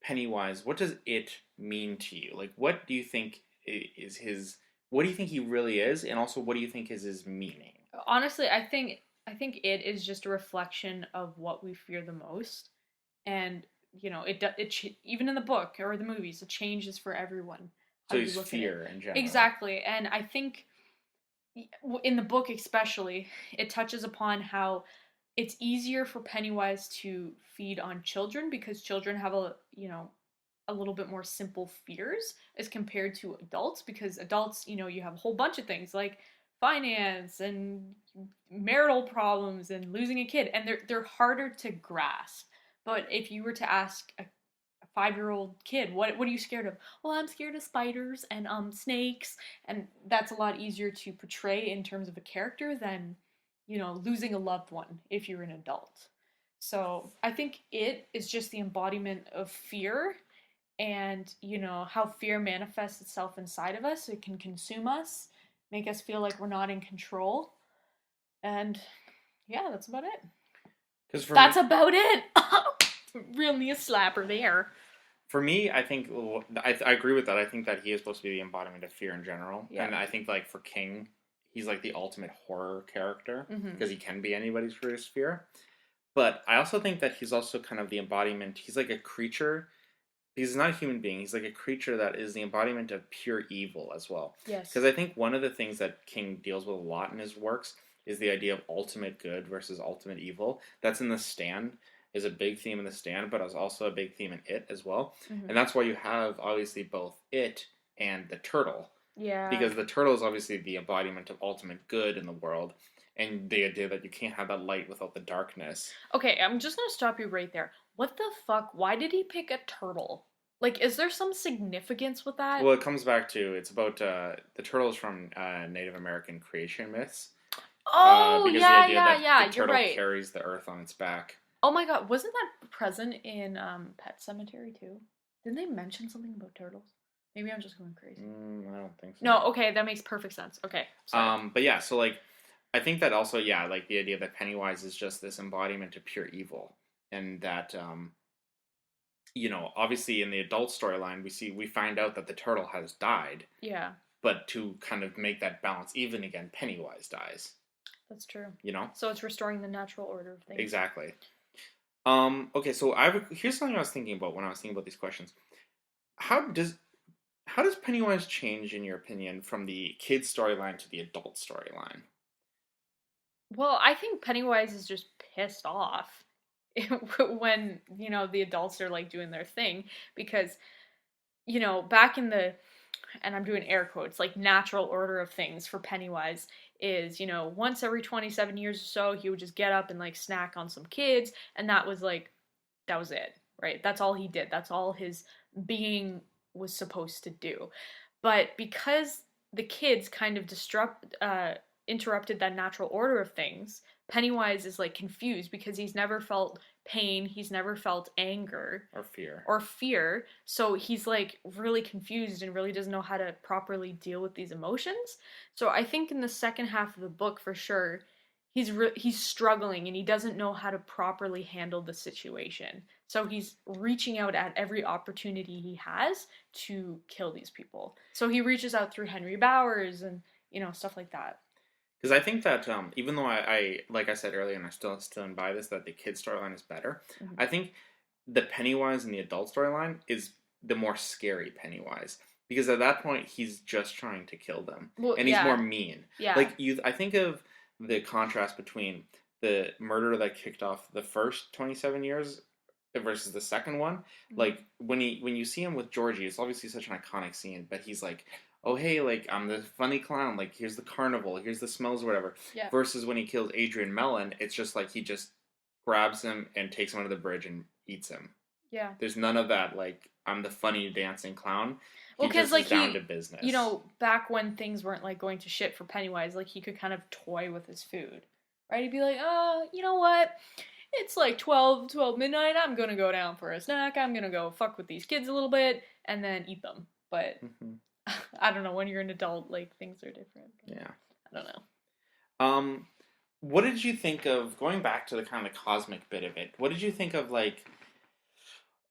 Pennywise, what does it mean to you? Like, what do you think is his, what do you think he really is, and also what do you think is his meaning? Honestly, I think it is just a reflection of what we fear the most, and even in the book or the movies, it changes for everyone. So it's fear in general. Exactly, and I think in the book especially, it touches upon how it's easier for Pennywise to feed on children because children have a little bit more simple fears as compared to adults, because adults, you have a whole bunch of things like finance and marital problems and losing a kid, and they're harder to grasp. But if you were to ask a 5-year-old kid, what are you scared of? Well, I'm scared of spiders and snakes, and that's a lot easier to portray in terms of a character than losing a loved one if you're an adult. So I think it is just the embodiment of fear, and how fear manifests itself inside of us. It can consume us, make us feel like we're not in control, and yeah, that's about it. About it. Real knee slapper there. For me, I think I agree with that. I think that he is supposed to be the embodiment of fear in general, and I think like for King, he's like the ultimate horror character because he can be anybody's greatest fear. But I also think that he's also kind of the embodiment. He's like a creature. He's not a human being. He's like a creature that is the embodiment of pure evil as well. Yes. Because I think one of the things that King deals with a lot in his works is the idea of ultimate good versus ultimate evil. That's in The Stand, is a big theme in The Stand, but it's also a big theme in It as well. And that's why you have, obviously, both It and the turtle. Yeah. Because the turtle is obviously the embodiment of ultimate good in the world, and the idea that you can't have that light without the darkness. Okay, I'm just gonna stop you right there. What the fuck? Why did he pick a turtle? Like, is there some significance with that? Well, it comes back to, it's about, the turtles from Native American creation myths. Oh, because yeah, the idea that the you're turtle right. carries the earth on its back. Oh my god, wasn't that present in Pet Sematary too? Didn't they mention something about turtles? Maybe I'm just going crazy. I don't think so. No, okay, that makes perfect sense. Okay, sorry. But yeah, so like, I think that also, yeah, like the idea that Pennywise is just this embodiment of pure evil, and that, obviously in the adult storyline, we find out that the turtle has died. Yeah. But to kind of make that balance even again, Pennywise dies. That's true. So it's restoring the natural order of things. Exactly. Okay, so here's something I was thinking about when I was thinking about these questions. How does Pennywise change, in your opinion, from the kid storyline to the adult storyline? Well, I think Pennywise is just pissed off when, the adults are, like, doing their thing. Because, back in the, and I'm doing air quotes, like, natural order of things for Pennywise is, once every 27 years or so, he would just get up and, like, snack on some kids. And that was it, right? That's all he did. That's all his being was supposed to do. But because the kids kind of interrupted that natural order of things, Pennywise is like confused because he's never felt pain, he's never felt anger or fear, so he's like really confused and really doesn't know how to properly deal with these emotions. So I think in the second half of the book, for sure, he's struggling and he doesn't know how to properly handle the situation. So he's reaching out at every opportunity he has to kill these people. So he reaches out through Henry Bowers and, stuff like that. Because I think that even though I like I said earlier, and I still stand by this, that the kid storyline is better. Mm-hmm. I think the Pennywise and the adult storyline is the more scary Pennywise, because at that point he's just trying to kill them, and he's more mean. Yeah. I think of the contrast between the murder that kicked off the first 27 years versus the second one. Mm-hmm. Like when you see him with Georgie, it's obviously such an iconic scene, but he's like, oh hey, like I'm the funny clown, like here's the carnival, here's the smells or whatever. Yeah. Versus when he kills Adrian Mellon, it's just like he just grabs him and takes him under the bridge and eats him. Yeah. There's none of that, like, I'm the funny dancing clown. Well, because like down to business. Back when things weren't like going to shit for Pennywise, like he could kind of toy with his food, right? He'd be like, you know what? It's like 12 midnight. I'm gonna go down for a snack. I'm gonna go fuck with these kids a little bit and then eat them. But I don't know. When you're an adult, like things are different. Yeah. I don't know. What did you think of going back to the kind of cosmic bit of it? What did you think of like?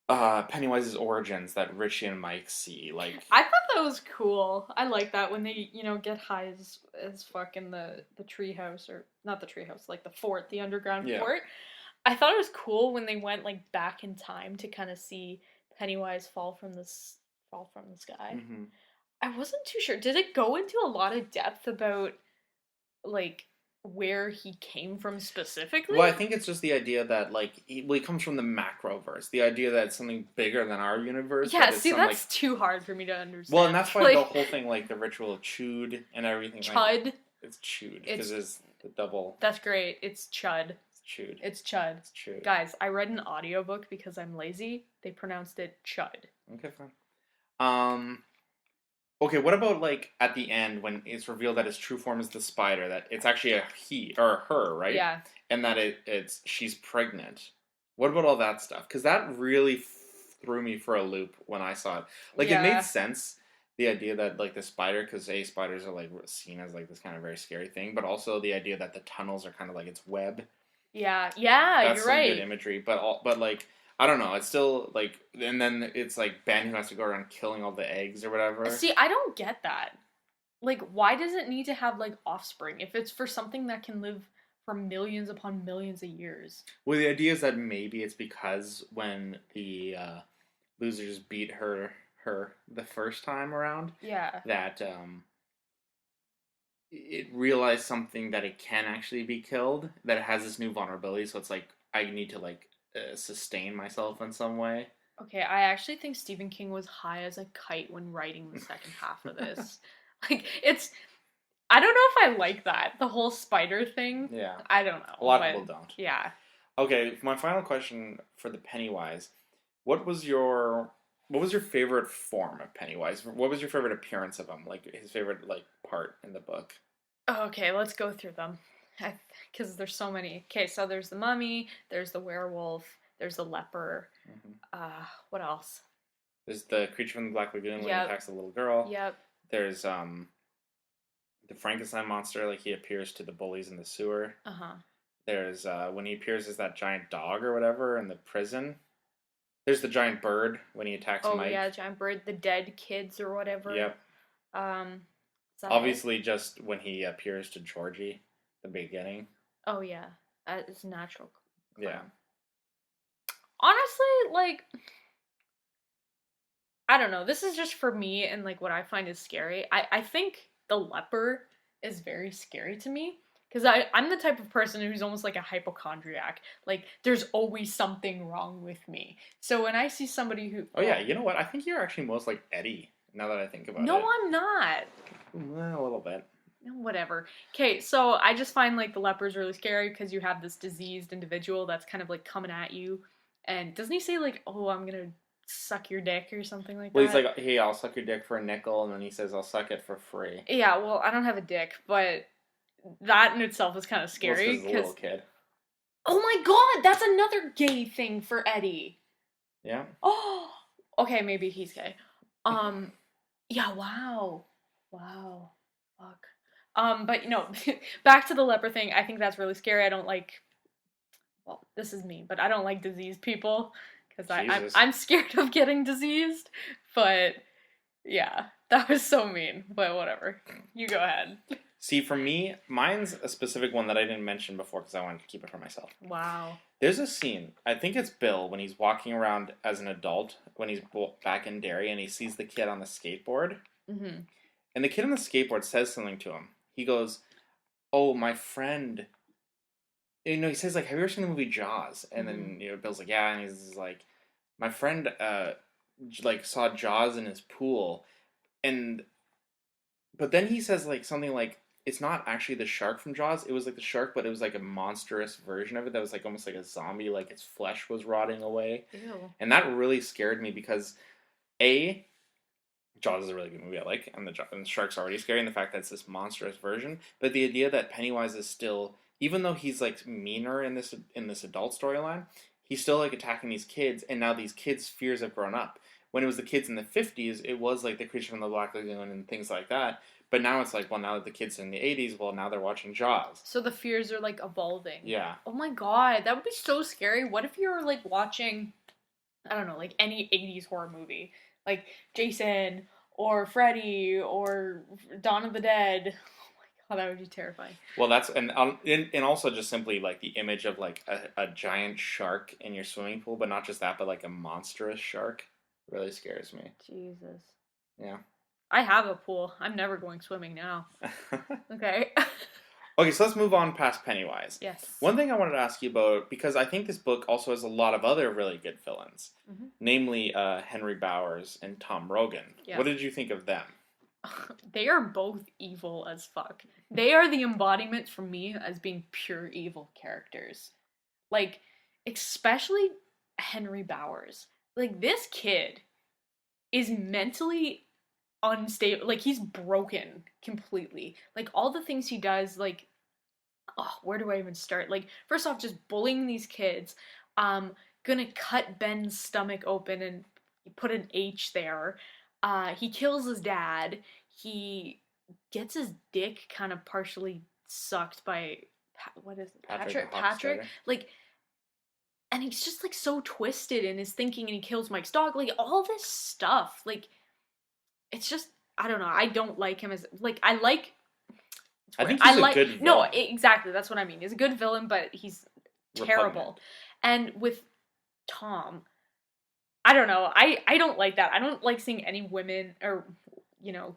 Pennywise's origins that Richie and Mike see, like I thought that was cool. I like that when they, get high as fuck in the treehouse, or not the treehouse, like the fort, the underground fort. I thought it was cool when they went like back in time to kind of see Pennywise fall from the sky. Mm-hmm. I wasn't too sure. Did it go into a lot of depth about like where he came from specifically? Well, I think it's just the idea that like he comes from the macroverse, the idea that it's something bigger than our universe. Yeah, see, that's too hard for me to understand. Well, and that's why the whole thing, like the ritual of Chud and everything. Chud. Like, it's Chud because it's the double. That's great. It's Chud. It's Chud. It's Chud. It's Chud. Guys, I read an audiobook because I'm lazy. They pronounced it Chud. Okay, fine. Okay, what about, like, at the end, when it's revealed that his true form is the spider, that it's actually a he, or her, right? Yeah. And that she's pregnant. What about all that stuff? Because that really threw me for a loop when I saw it. Like, It made sense, the idea that, like, the spider, because, spiders are, like, seen as, like, this kind of very scary thing, but also the idea that the tunnels are kind of like its web. Yeah, you're right. That's some good imagery, but, like... I don't know. It's still, like... And then it's, like, Ben who has to go around killing all the eggs or whatever. See, I don't get that. Like, why does it need to have, like, offspring if it's for something that can live for millions upon millions of years? Well, the idea is that maybe it's because when the losers beat her the first time around... Yeah. That, it realized something that it can actually be killed. That it has this new vulnerability. So it's, like, I need to, like... sustain myself in some way. Okay, I actually think Stephen King was high as a kite when writing the second half of this. Like, I don't know if I like that, the whole spider thing. Yeah. I don't know. A lot of people don't. Yeah. Okay, my final question for the Pennywise. What was your favorite form of Pennywise? What was your favorite appearance of him? Like, his favorite, like, part in the book? Okay, let's go through them. Because there's so many. Okay, so there's the mummy, there's the werewolf, there's the leper. Mm-hmm. What else? There's the creature from the Black Lagoon when he attacks the little girl. Yep. There's the Frankenstein monster, like he appears to the bullies in the sewer. Uh-huh. There's when he appears as that giant dog or whatever in the prison. There's the giant bird when he attacks Mike. Oh yeah, giant bird, the dead kids or whatever. Yep. Obviously, just when he appears to Georgie. The beginning. Oh yeah, it's natural. Yeah. Honestly, like, I don't know. This is just for me and like what I find is scary. I think the leper is very scary to me because I'm the type of person who's almost like a hypochondriac. Like, there's always something wrong with me. So when I see somebody who... Oh yeah, you know what? I think you're actually most like Eddie. Now that I think about it. No, I'm not. A little bit. Whatever. Okay, so I just find, like, the leper's really scary because you have this diseased individual that's kind of, like, coming at you. And doesn't he say, like, oh, I'm gonna suck your dick or something like that? Well, he's like, hey, I'll suck your dick for a nickel, and then he says, I'll suck it for free. Yeah, well, I don't have a dick, but that in itself is kind of scary. Well, he's a little kid. Oh my god, that's another gay thing for Eddie. Yeah? Oh! Okay, maybe he's gay. Yeah, wow. Wow. Fuck. But back to the leper thing. I think that's really scary. I don't like. Well, this is me, but I don't like diseased people because I'm scared of getting diseased. But yeah, that was so mean. But whatever. You go ahead. See, for me, mine's a specific one that I didn't mention before because I wanted to keep it for myself. Wow. There's a scene, I think it's Bill, when he's walking around as an adult, when he's back in Derry, and he sees the kid on the skateboard. Mm-hmm. And the kid on the skateboard says something to him. He goes, "Oh, my friend." He says, like, "Have you ever seen the movie Jaws?" And then, Bill's like, "Yeah." And he's like, "My friend, saw Jaws in his pool." But then he says, like, something like, it's not actually the shark from Jaws. It was like the shark, but it was like a monstrous version of it that was like almost like a zombie, like its flesh was rotting away. Ew. And that really scared me because, A, Jaws is a really good movie I like, and the shark's already scary, and the fact that it's this monstrous version. But the idea that Pennywise is still, even though he's like meaner in this adult storyline, he's still like attacking these kids, and now these kids' fears have grown up. When it was the kids in the 50s, it was like the Creature from the Black Lagoon and things like that. But now it's like, well, now that the kids are in the 80s, well, now they're watching Jaws. So the fears are, like, evolving. Yeah. Oh my god, that would be so scary. What if you were, like, watching, I don't know, like, any 80s horror movie? Like, Jason, or Freddy, or Dawn of the Dead. Oh my god, that would be terrifying. Well, that's, and also just simply, like, the image of, like, a giant shark in your swimming pool, but not just that, but, like, a monstrous shark really scares me. Jesus. Yeah. I have a pool. I'm never going swimming now. Okay. Okay, so let's move on past Pennywise. Yes. One thing I wanted to ask you about, because I think this book also has a lot of other really good villains, namely Henry Bowers and Tom Rogan. Yeah. What did you think of them? They are both evil as fuck. They are the embodiment for me as being pure evil characters. Like, especially Henry Bowers. Like, this kid is mentally unstable. Like, he's broken completely. Like, all the things he does, like, where do I even start? Like, first off, just bullying these kids, gonna cut Ben's stomach open and put an H there. He kills his dad. He gets his dick kind of partially sucked by, what is it? Patrick? Like, and he's just, like, so twisted in his thinking, and he kills Mike's dog. Like, all this stuff, like, it's just, I don't know. I don't like him as, like, I think he's a good villain. No, exactly. That's what I mean. He's a good villain, but he's terrible. And with Tom, I don't know. I don't like that. I don't like seeing any women or,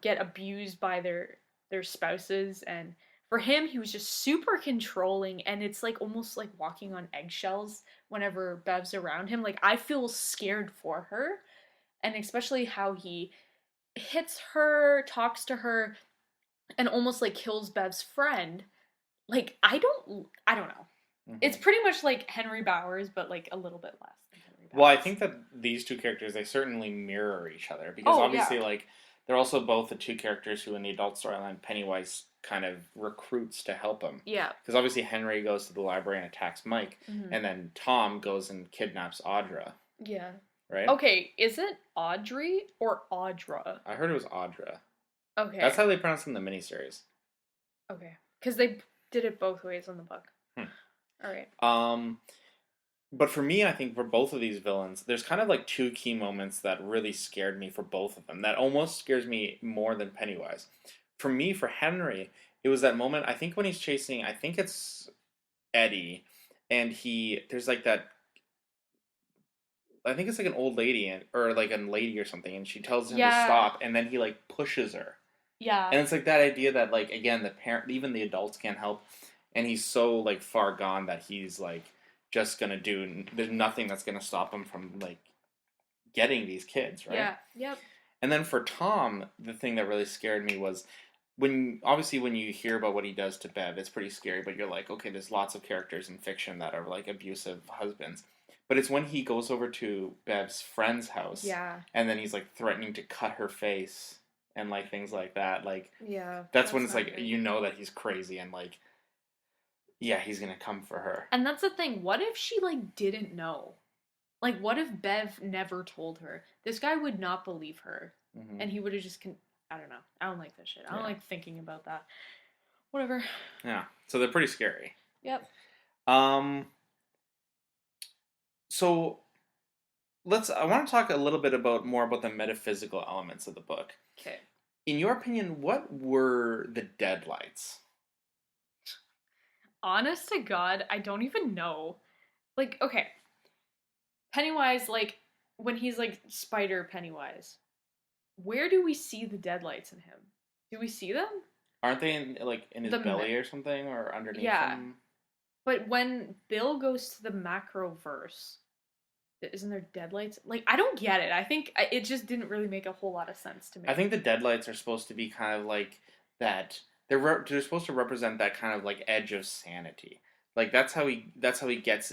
get abused by their spouses. And for him, he was just super controlling. And it's like almost like walking on eggshells whenever Bev's around him. Like, I feel scared for her. And especially how he hits her, talks to her, and almost like kills Bev's friend. Like, I don't know. Mm-hmm. It's pretty much like Henry Bowers, but like a little bit less than Henry Bowers. Well, I think that these two characters, they certainly mirror each other, because obviously, like, they're also both the two characters who in the adult storyline Pennywise kind of recruits to help him. Yeah. Because obviously Henry goes to the library and attacks Mike, and then Tom goes and kidnaps Audra. Yeah. Right? Okay, is it Audrey or Audra? I heard it was Audra. Okay. That's how they pronounce it in the miniseries. Okay. Because they did it both ways in the book. Alright. But for me, I think for both of these villains, there's kind of like two key moments that really scared me for both of them. That almost scares me more than Pennywise. For me, for Henry, it was that moment, I think when he's chasing, I think it's Eddie, and there's like that, I think it's like an old lady, or like a lady or something, and she tells him to stop, and then he like pushes her. Yeah. And it's like that idea that, like, again, the parent, even the adults can't help, and he's so like far gone that he's like just gonna there's nothing that's gonna stop him from like getting these kids, right? Yeah. Yep. And then for Tom, the thing that really scared me was when you hear about what he does to Bev, it's pretty scary, but you're like, okay, there's lots of characters in fiction that are like abusive husbands. But it's when he goes over to Bev's friend's house, and then he's like threatening to cut her face and like things like that. Like, that's when it's like, that he's crazy, and like, he's gonna come for her. And that's the thing. What if she like didn't know? Like, what if Bev never told her? This guy would not believe her, and he would have just. I don't know. I don't like that shit. I don't like thinking about that. Whatever. Yeah. So they're pretty scary. Yep. So I want to talk a little bit more about the metaphysical elements of the book. Okay. In your opinion, what were the deadlights? Honest to God, I don't even know. Like, okay. Pennywise, like, when he's like Spider Pennywise, where do we see the deadlights in him? Do we see them? Aren't they in his belly or something, or underneath him? But when Bill goes to the macroverse, isn't there deadlights? Like, I don't get it. I think it just didn't really make a whole lot of sense to me. I think the deadlights are supposed to be kind of like that. They're supposed to represent that kind of like edge of sanity. Like that's how he gets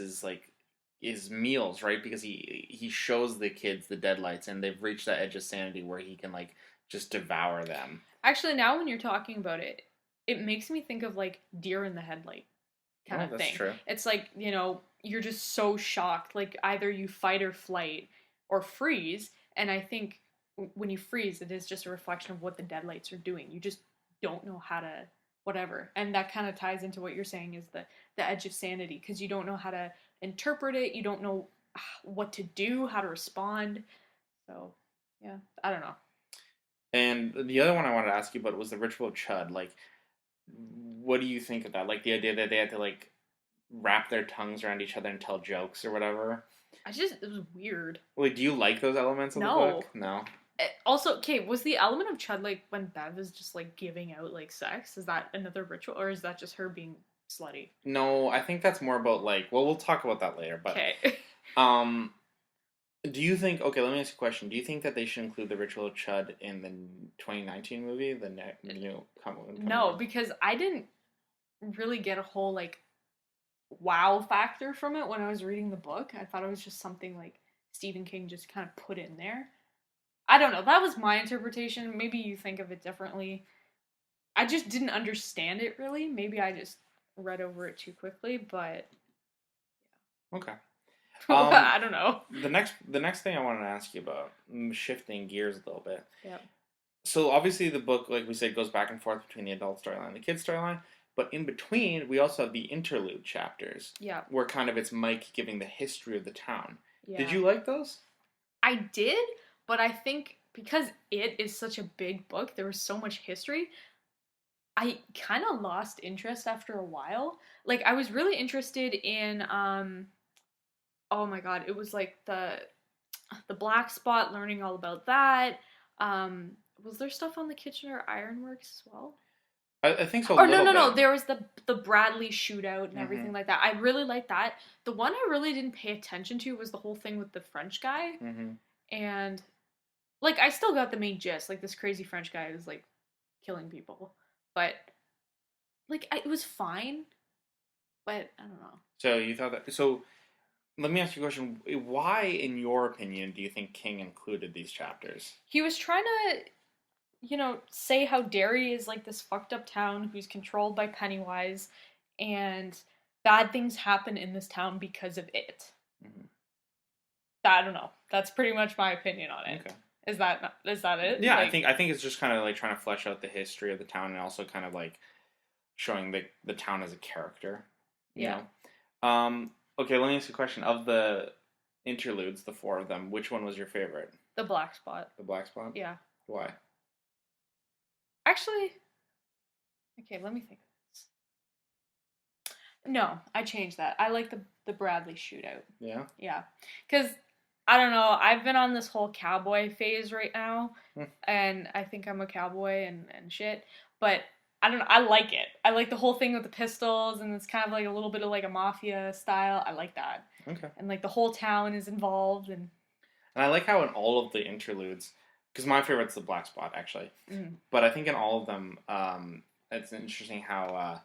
his meals, right? Because he shows the kids the deadlights, and they've reached that edge of sanity where he can like just devour them. Actually, now when you're talking about it, it makes me think of like deer in the headlight kind of thing. That's true. It's like, you know, you're just so shocked. Like either you fight or flight or freeze. And I think when you freeze, it is just a reflection of what the deadlights are doing. You just don't know how to whatever. And that kind of ties into what you're saying is the edge of sanity, because you don't know how to interpret it. You don't know what to do, how to respond. So, yeah, I don't know. And the other one I wanted to ask you about was the ritual of Chud. Like, what do you think of that? Like, the idea that they had to, like, wrap their tongues around each other and tell jokes or whatever? It was weird. Like, do you like those elements of the book? No. Also, okay, was the element of Chud, like, when Bev is just, like, giving out, like, sex? Is that another ritual, or is that just her being slutty? No, I think that's more about, like, well, we'll talk about that later, but... Okay. Do you think... Okay, let me ask you a question. Do you think that they should include the ritual of Chud in the 2019 movie? The new... No, because I didn't really get a whole, like, wow factor from it when I was reading the book. I thought it was just something, like, Stephen King just kind of put in there. I don't know. That was my interpretation. Maybe you think of it differently. I just didn't understand it, really. Maybe I just read over it too quickly, but... Yeah. Okay. I don't know. The next thing I wanted to ask you about, shifting gears a little bit. Yeah. So obviously the book, like we said, goes back and forth between the adult storyline and the kid storyline, but in between we also have the interlude chapters. Yeah. Where kind of it's Mike giving the history of the town. Yeah. Did you like those? I did, but I think because it is such a big book, there was so much history, I kind of lost interest after a while. Like, I was really interested in, oh my god, it was like the black spot, learning all about that. Was there stuff on the Kitchener Ironworks as well? I think so. Or no. There was the Bradley shootout and everything like that. I really liked that. The one I really didn't pay attention to was the whole thing with the French guy. Mm-hmm. And like, I still got the main gist. Like, this crazy French guy is like killing people, but like it was fine. But I don't know. So you thought that? So let me ask you a question. Why, in your opinion, do you think King included these chapters? He was trying to, say how Derry is like this fucked up town who's controlled by Pennywise, and bad things happen in this town because of it. Mm-hmm. I don't know. That's pretty much my opinion on it. Okay. Is that it? Yeah, like, I think it's just kind of like trying to flesh out the history of the town, and also kind of like showing the town as a character. You know? Okay, let me ask you a question. Of the interludes, the 4 of them, which one was your favorite? The Black Spot. The Black Spot? Yeah. Why? Actually, okay, let me think of this. No, I changed that. I like the Bradley shootout. Yeah? Yeah. Because, I don't know, I've been on this whole cowboy phase right now, and I think I'm a cowboy and shit, but I don't know, I like it. I like the whole thing with the pistols, and it's kind of like a little bit of like a mafia style. I like that. Okay. And like the whole town is involved, and I like how in all of the interludes, because my favorite's the Black Spot, actually, but I think in all of them, it's interesting how,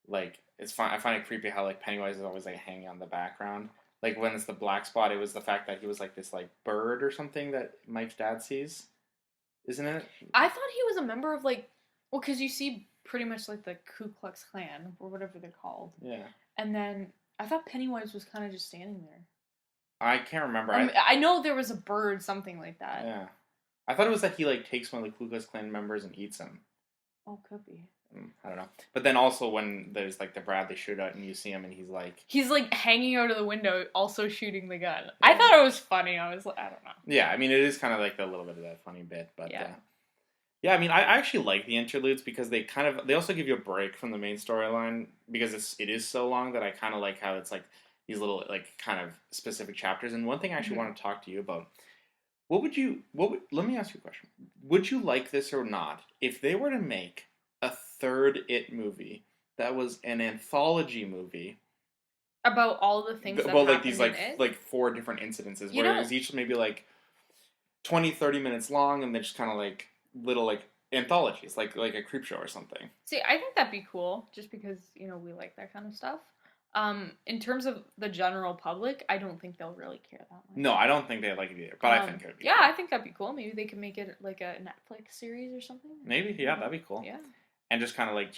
like, it's fun. I find it creepy how, like, Pennywise is always, like, hanging on the background. Like, when it's the Black Spot, it was the fact that he was, like, this, like, bird or something that Mike's dad sees, isn't it? I thought he was a member of, like, well, because you see pretty much, like, the Ku Klux Klan, or whatever they're called. Yeah. And then, I thought Pennywise was kind of just standing there. I can't remember. I know there was a bird, something like that. Yeah. I thought it was that he, like, takes one of the Ku Klux Klan members and eats him. Oh, could be. I don't know. But then also when there's like the Bradley shootout and you see him and he's like hanging out of the window, also shooting the gun. Yeah. I thought it was funny. I was like, I don't know. Yeah, I mean it is kind of like a little bit of that funny bit, but yeah, I mean I actually like the interludes because they also give you a break from the main storyline because it is so long that I kind of like how it's like these little like kind of specific chapters. And one thing I actually want to talk to you about. Let me ask you a question. Would you like this or not if they were to make a third It movie that was an anthology movie about all the things that about happened like these in it? like 4 different incidences You where know, it was each maybe like 20-30 minutes long and they're just kind of like little like anthologies like a creep show or something. See, I think that'd be cool just because, we like that kind of stuff. In terms of the general public, I don't think they'll really care that much. No, I don't think they like it either, but I think it would be cool. I think that'd be cool. Maybe they could make it like a Netflix series or something. Maybe, yeah, that'd be cool. Yeah. And just kind of like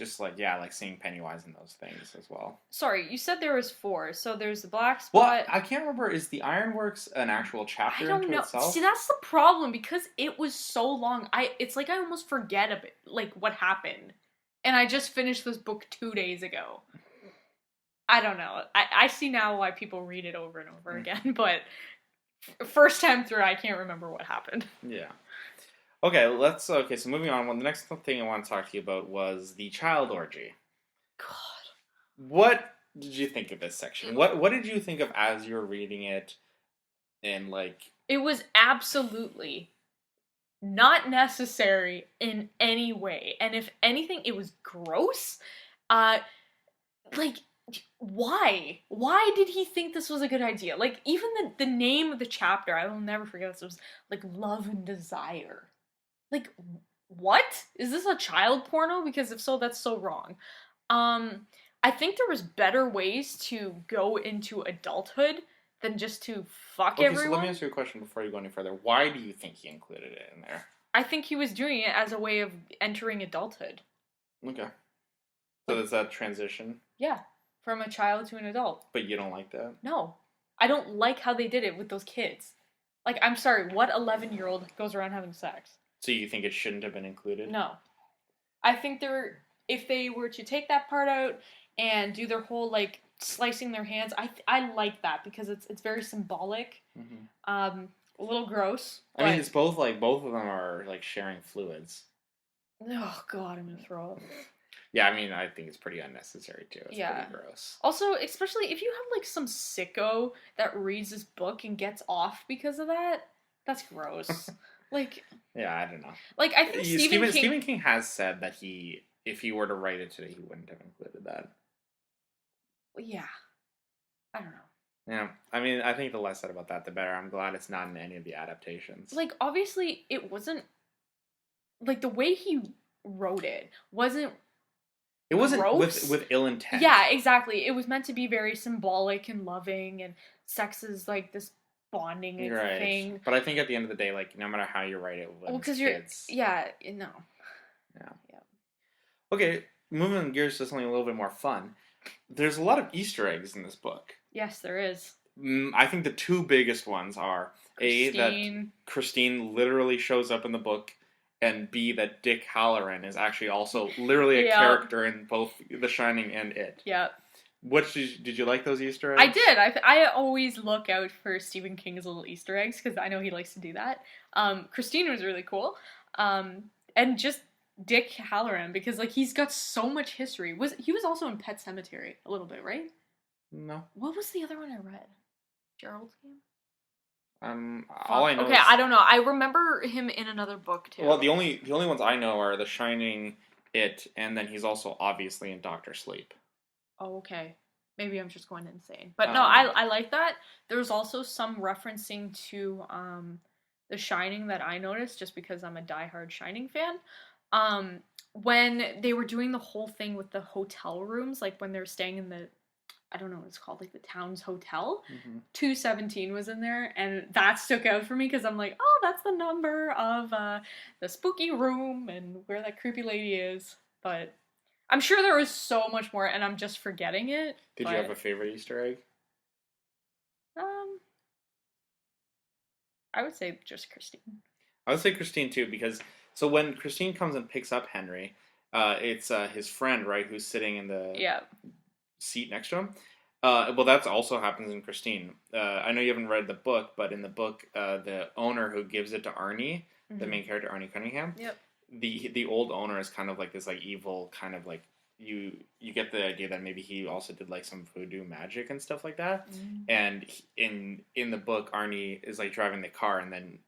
seeing Pennywise and those things as well. Sorry, you said there was 4. So there's the Black Spot. Well, I can't remember. Is the Ironworks an actual chapter I don't into know. itself? See, that's the problem because it was so long. It's like I almost forget a bit, like what happened, and I just finished this book 2 days ago. I don't know. I see now why people read it over and over again, but first time through, I can't remember what happened. Yeah. Okay, so moving on. Well, the next thing I want to talk to you about was the child orgy. God. What did you think of this section? What did you think of as you were reading it? And like... It was absolutely not necessary in any way. And if anything, it was gross. Why? Why did he think this was a good idea? Like, even the name of the chapter, I will never forget this, was, like, Love and Desire. Like, what? Is this a child porno? Because if so, that's so wrong. I think there was better ways to go into adulthood than just to fuck everyone. So let me ask you a question before you go any further. Why do you think he included it in there? I think he was doing it as a way of entering adulthood. Okay. So there's that transition? Yeah. From a child to an adult. But you don't like that? No. I don't like how they did it with those kids. Like, I'm sorry, what 11-year-old goes around having sex? So you think it shouldn't have been included? No. I think if they were to take that part out and do their whole, like, slicing their hands, I like that because it's very symbolic. Mm-hmm. A little gross. I mean, it's both, like, both of them are, like, sharing fluids. Oh, God, I'm gonna throw up. Yeah, I mean, I think it's pretty unnecessary, too. It's pretty gross. Also, especially if you have, like, some sicko that reads this book and gets off because of that, that's gross. Like... Yeah, I don't know. Like, I think Stephen King has said that if he were to write it today, he wouldn't have included that. Yeah. I don't know. Yeah, I mean, I think the less said about that, the better. I'm glad it's not in any of the adaptations. Like, obviously, it wasn't... Like, the way he wrote it wasn't... It wasn't with ill intent. Yeah, exactly. It was meant to be very symbolic and loving, and sex is, like, this bonding thing. But I think at the end of the day, like, no matter how you write it, with kids... Yeah, no. Yeah. Okay, moving gears to something a little bit more fun. There's a lot of Easter eggs in this book. Yes, there is. I think the 2 biggest ones are that Christine literally shows up in the book, and B, that Dick Halloran is actually also literally a character in both The Shining and It. Yeah. Did you like those Easter eggs? I did. I always look out for Stephen King's little Easter eggs because I know he likes to do that. Christine was really cool. And just Dick Halloran because like he's got so much history. He was also in Pet Sematary a little bit, right? No. What was the other one I read? Gerald's Game? All I know Okay, I don't know. I remember him in another book too. Well, the only ones I know are The Shining, It, and then he's also obviously in Doctor Sleep. Oh, okay. Maybe I'm just going insane. But no, I like that. There was also some referencing to The Shining that I noticed just because I'm a diehard Shining fan. When they were doing the whole thing with the hotel rooms, like when they were staying in the, I don't know what it's called, like the town's hotel, 217 was in there, and that stuck out for me because I'm like, oh, that's the number of the spooky room and where that creepy lady is. But I'm sure there was so much more, and I'm just forgetting it. Did you have a favorite Easter egg? I would say just Christine. I would say Christine too, because so when Christine comes and picks up Henry, It's his friend, right, who's sitting in the Yeah. seat next to him. Well, that also happens in Christine. I know you haven't read the book, but in the book, the owner who gives it to Arnie, the main character, Arnie Cunningham, Yep. the old owner is kind of like this like evil kind of like you get the idea that maybe he also did like some voodoo magic and stuff like that. And in the book, Arnie is like driving the car, and then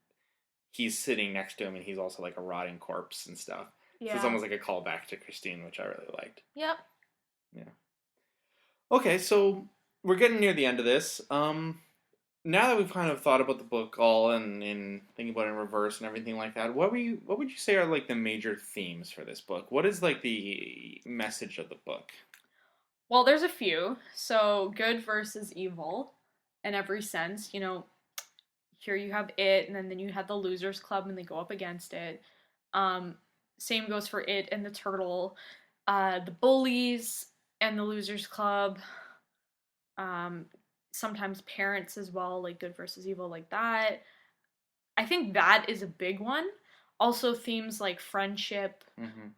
he's sitting next to him, and he's also like a rotting corpse and stuff. Yeah. So it's almost like a callback to Christine, which I really liked. Yep. Yeah. Okay, so we're getting near the end of this. Now that we've kind of thought about the book all and thinking about it in reverse and everything like that, what would you say are like the major themes for this book? What is like the message of the book? Well, there's a few. So, good versus evil in every sense. You know, here you have it, and then you have the Losers Club, and they go up against it. Same goes for it and the turtle. The bullies and the Losers Club. Sometimes parents as well, like good versus evil, like that. I think that is a big one. Also, themes like friendship,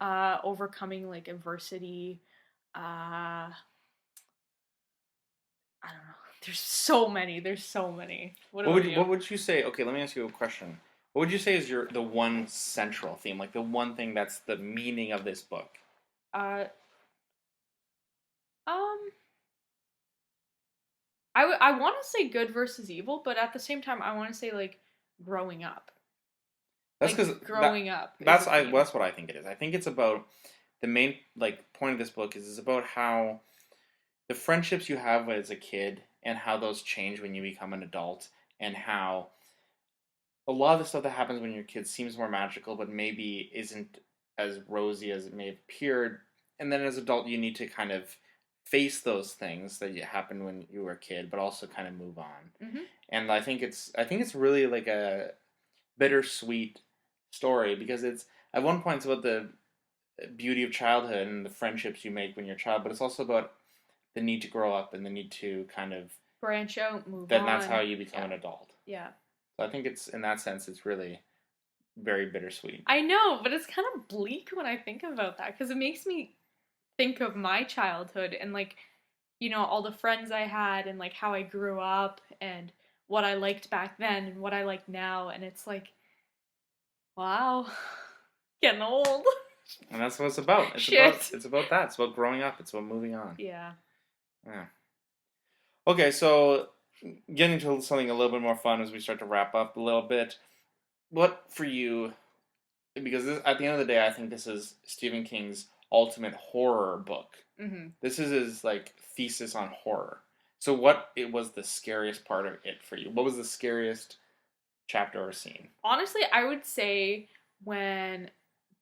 overcoming like adversity. I don't know. There's so many. What would you say? Okay, let me ask you a question. What would you say is the one central theme, like the one thing that's the meaning of this book? Uh, um, I want to say good versus evil, but at the same time, I want to say like growing up. That's because like, growing up. That's what I think it is. I think it's about the main like point of this book is about how the friendships you have as a kid and how those change when you become an adult, and how a lot of the stuff that happens when you're a kid seems more magical, but maybe isn't as rosy as it may have appeared. And then as an adult, you need to kind of face those things that happened when you were a kid, but also kind of move on. And I think it's really like a bittersweet story, because it's at one point it's about the beauty of childhood and the friendships you make when you're a child, but it's also about the need to grow up and the need to kind of branch out, move on. on. That's how you become an adult. Yeah. So I think it's, in that sense, it's really very bittersweet. I know, but it's kind of bleak when I think about that, because it makes me think of my childhood and like, you know, all the friends I had and like how I grew up and what I liked back then and what I like now, and it's like, wow, getting old. And that's what it's about. It's about that. It's about growing up. It's about moving on. Yeah. Yeah. Okay, so getting to something a little bit more fun as we start to wrap up a little bit. What for you? Because at the end of the day, I think this is Stephen King's ultimate horror book. This is his like thesis on horror. So what was the scariest part of it for you? What was the scariest chapter or scene? Honestly, I would say when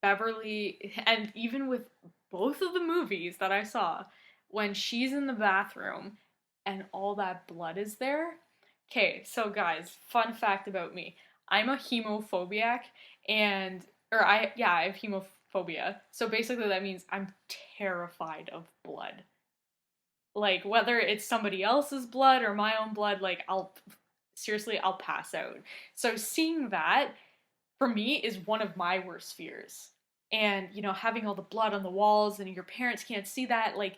Beverly, and even with both of the movies that I saw, when she's in the bathroom and all that blood is there. Okay, so guys, fun fact about me. I'm a hemophobiac, I have hemophobia. So basically that means I'm terrified of blood. Like, whether it's somebody else's blood or my own blood, like, I'll pass out. So seeing that, for me, is one of my worst fears. And, you know, having all the blood on the walls and your parents can't see that, like,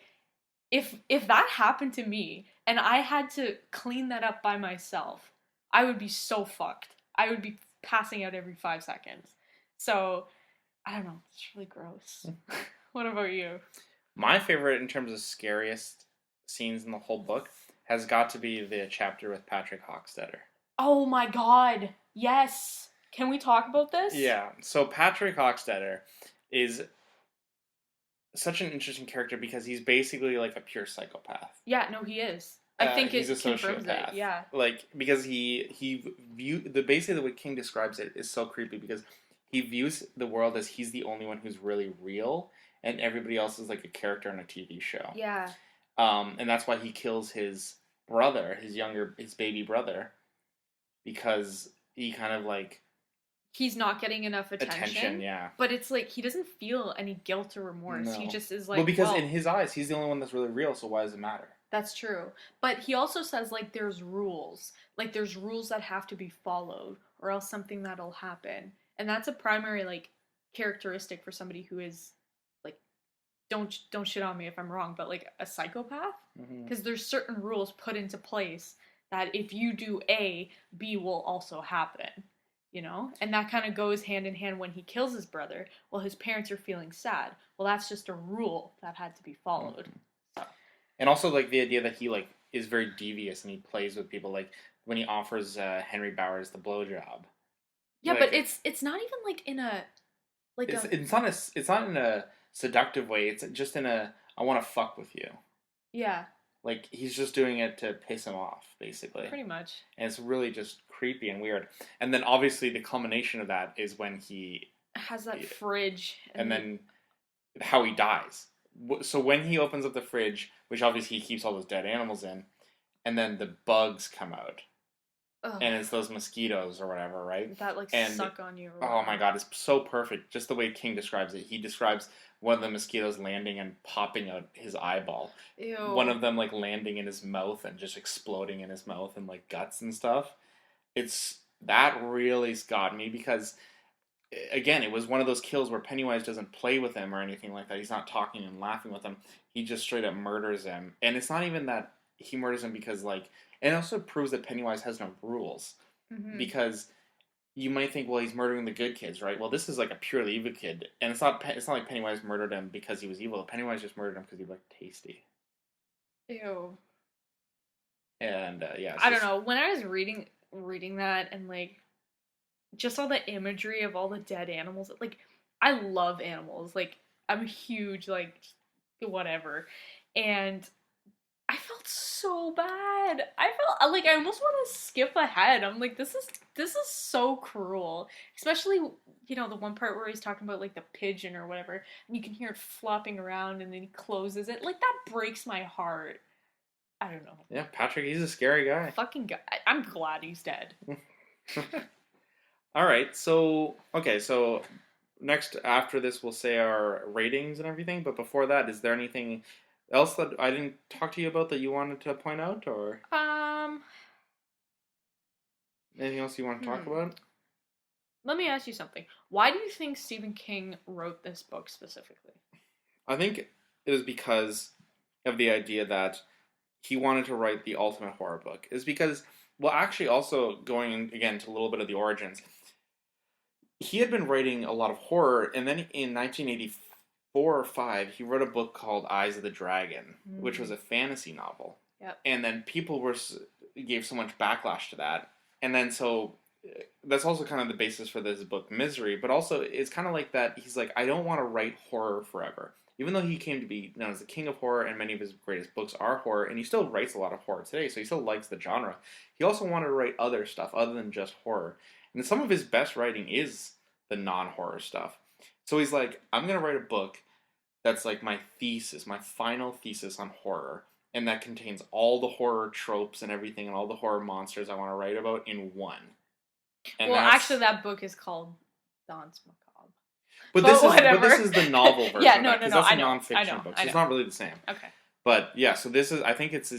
if that happened to me and I had to clean that up by myself, I would be so fucked. I would be passing out every 5 seconds. So, I don't know. It's really gross. What about you? My favorite in terms of scariest scenes in the whole book has got to be the chapter with Patrick Hockstetter. Oh my god. Yes. Can we talk about this? Yeah. So Patrick Hockstetter is such an interesting character because he's basically like a pure psychopath. Yeah, no, he is. I think he's a confirms sociopath. it. Yeah. Like, because basically the way King describes it is so creepy, because he views the world as he's the only one who's really real, and everybody else is like a character on a TV show. Yeah. And that's why he kills his brother, his baby brother, because he kind of like, he's not getting enough attention. Yeah. But it's like, he doesn't feel any guilt or remorse. No. He just is like, well, because in his eyes, he's the only one that's really real, so why does it matter? That's true. But he also says, like, there's rules. Like, there's rules that have to be followed, or else something that'll happen. And that's a primary, like, characteristic for somebody who is, like, don't shit on me if I'm wrong, but like a psychopath, Mm-hmm. because there's certain rules put into place that if you do A, B will also happen. And that kind of goes hand in hand when he kills his brother. Well, his parents are feeling sad. Well, that's just a rule that had to be followed. So. And also, like, the idea that he, like, is very devious and he plays with people, like, when he offers Henry Bowers the blowjob. Yeah, like, but it's not even like in a like it's not in a seductive way. It's just in a I want to fuck with you. Yeah. Like, he's just doing it to piss him off, basically. Pretty much. And it's really just creepy and weird. And then, obviously, the culmination of that is when he has that fridge. And then how he dies. So when he opens up the fridge, which obviously he keeps all those dead animals in, and then the bugs come out. Ugh. And it's those mosquitoes or whatever, right? That, like, suck on you. Oh my god, it's so perfect. Just the way King describes it. He describes one of the mosquitoes landing and popping out his eyeball. Ew. One of them, like, landing in his mouth and just exploding in his mouth and, like, guts and stuff. That really got me because, again, it was one of those kills where Pennywise doesn't play with him or anything like that. He's not talking and laughing with him. He just straight up murders him. And it's not even that he murders him because, like... And it also proves that Pennywise has no rules. Mm-hmm. Because you might think, well, he's murdering the good kids, right? Well, this is like a purely evil kid. And it's not like Pennywise murdered him because he was evil. Pennywise just murdered him because he looked tasty. Ew. And, yeah. I don't know. When I was reading that and, like, just all the imagery of all the dead animals, like, I love animals. Like, I'm huge, like, whatever. And I felt so bad. I felt like I almost want to skip ahead. I'm like, this is so cruel. Especially, the one part where he's talking about, like, the pigeon or whatever, and you can hear it flopping around, and then he closes it. Like, that breaks my heart. I don't know. Yeah, Patrick, he's a scary guy. Fucking guy. I'm glad he's dead. All right, so next after this we'll say our ratings and everything, but before that, is there anything else that I didn't talk to you about that you wanted to point out, or anything else you want to talk about? Let me ask you something. Why do you think Stephen King wrote this book specifically? I think it was because of the idea that he wanted to write the ultimate horror book. Is because, well, actually, also going again to a little bit of the origins, he had been writing a lot of horror, and then in 1984 or 5, he wrote a book called Eyes of the Dragon, which was a fantasy novel. Yep. And then people gave so much backlash to that, and then so that's also kind of the basis for this book, Misery. But also, it's kind of like that. He's like, I don't want to write horror forever. Even though he came to be known as the king of horror, and many of his greatest books are horror, and he still writes a lot of horror today, so he still likes the genre. He also wanted to write other stuff other than just horror. And some of his best writing is the non-horror stuff. So he's like, I'm going to write a book that's like my thesis, my final thesis on horror, and that contains all the horror tropes and everything and all the horror monsters I want to write about in one. And well, actually, that book is called Danse Macabre. But this is the novel version. Yeah, no, that's I a know, non-fiction book, so it's not really the same. Okay. But yeah, so this is, I think it's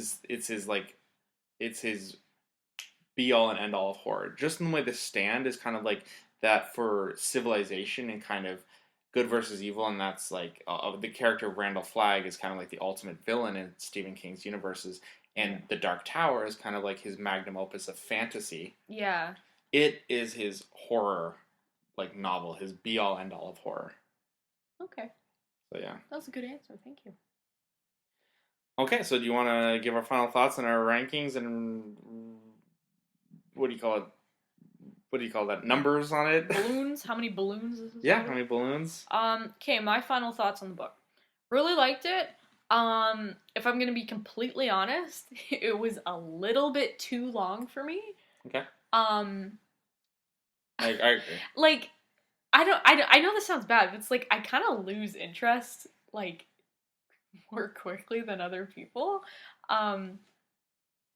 his be all and end all of horror. Just in the way The Stand is kind of like that for civilization and kind of good versus evil, and that's like the character of Randall Flagg is kind of like the ultimate villain in Stephen King's universes, and The Dark Tower is kind of like his magnum opus of fantasy. Yeah. It is his horror like novel, his be all end all of horror. Okay. So yeah. That was a good answer. Thank you. Okay, so do you want to give our final thoughts on our rankings and what do you call it? What do you call that? Numbers on it? Balloons? How many balloons is this? Yeah, how many balloons? Okay, my final thoughts on the book. Really liked it. If I'm going to be completely honest, it was a little bit too long for me. Okay. I agree. Like, I know this sounds bad, but it's like I kind of lose interest, like, more quickly than other people.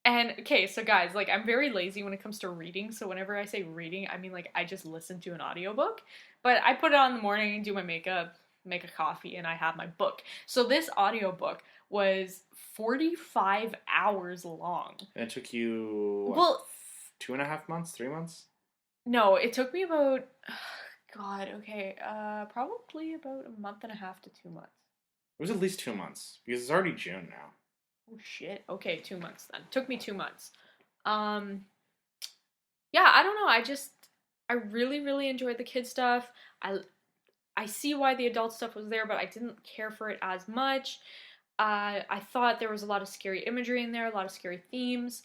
And, okay, so guys, like, I'm very lazy when it comes to reading, so whenever I say reading, I mean, like, I just listen to an audiobook, but I put it on in the morning, do my makeup, make a coffee, and I have my book. So this audiobook was 45 hours long. And it took you, what, 2.5 months, 3 months? No, it took me about, God, okay, probably about a month and a half to 2 months. It was at least 2 months because it's already June now. Oh shit. Okay, 2 months then. Took me 2 months. Yeah, I don't know. I really, really enjoyed the kid stuff. I see why the adult stuff was there, but I didn't care for it as much. I thought there was a lot of scary imagery in there, a lot of scary themes,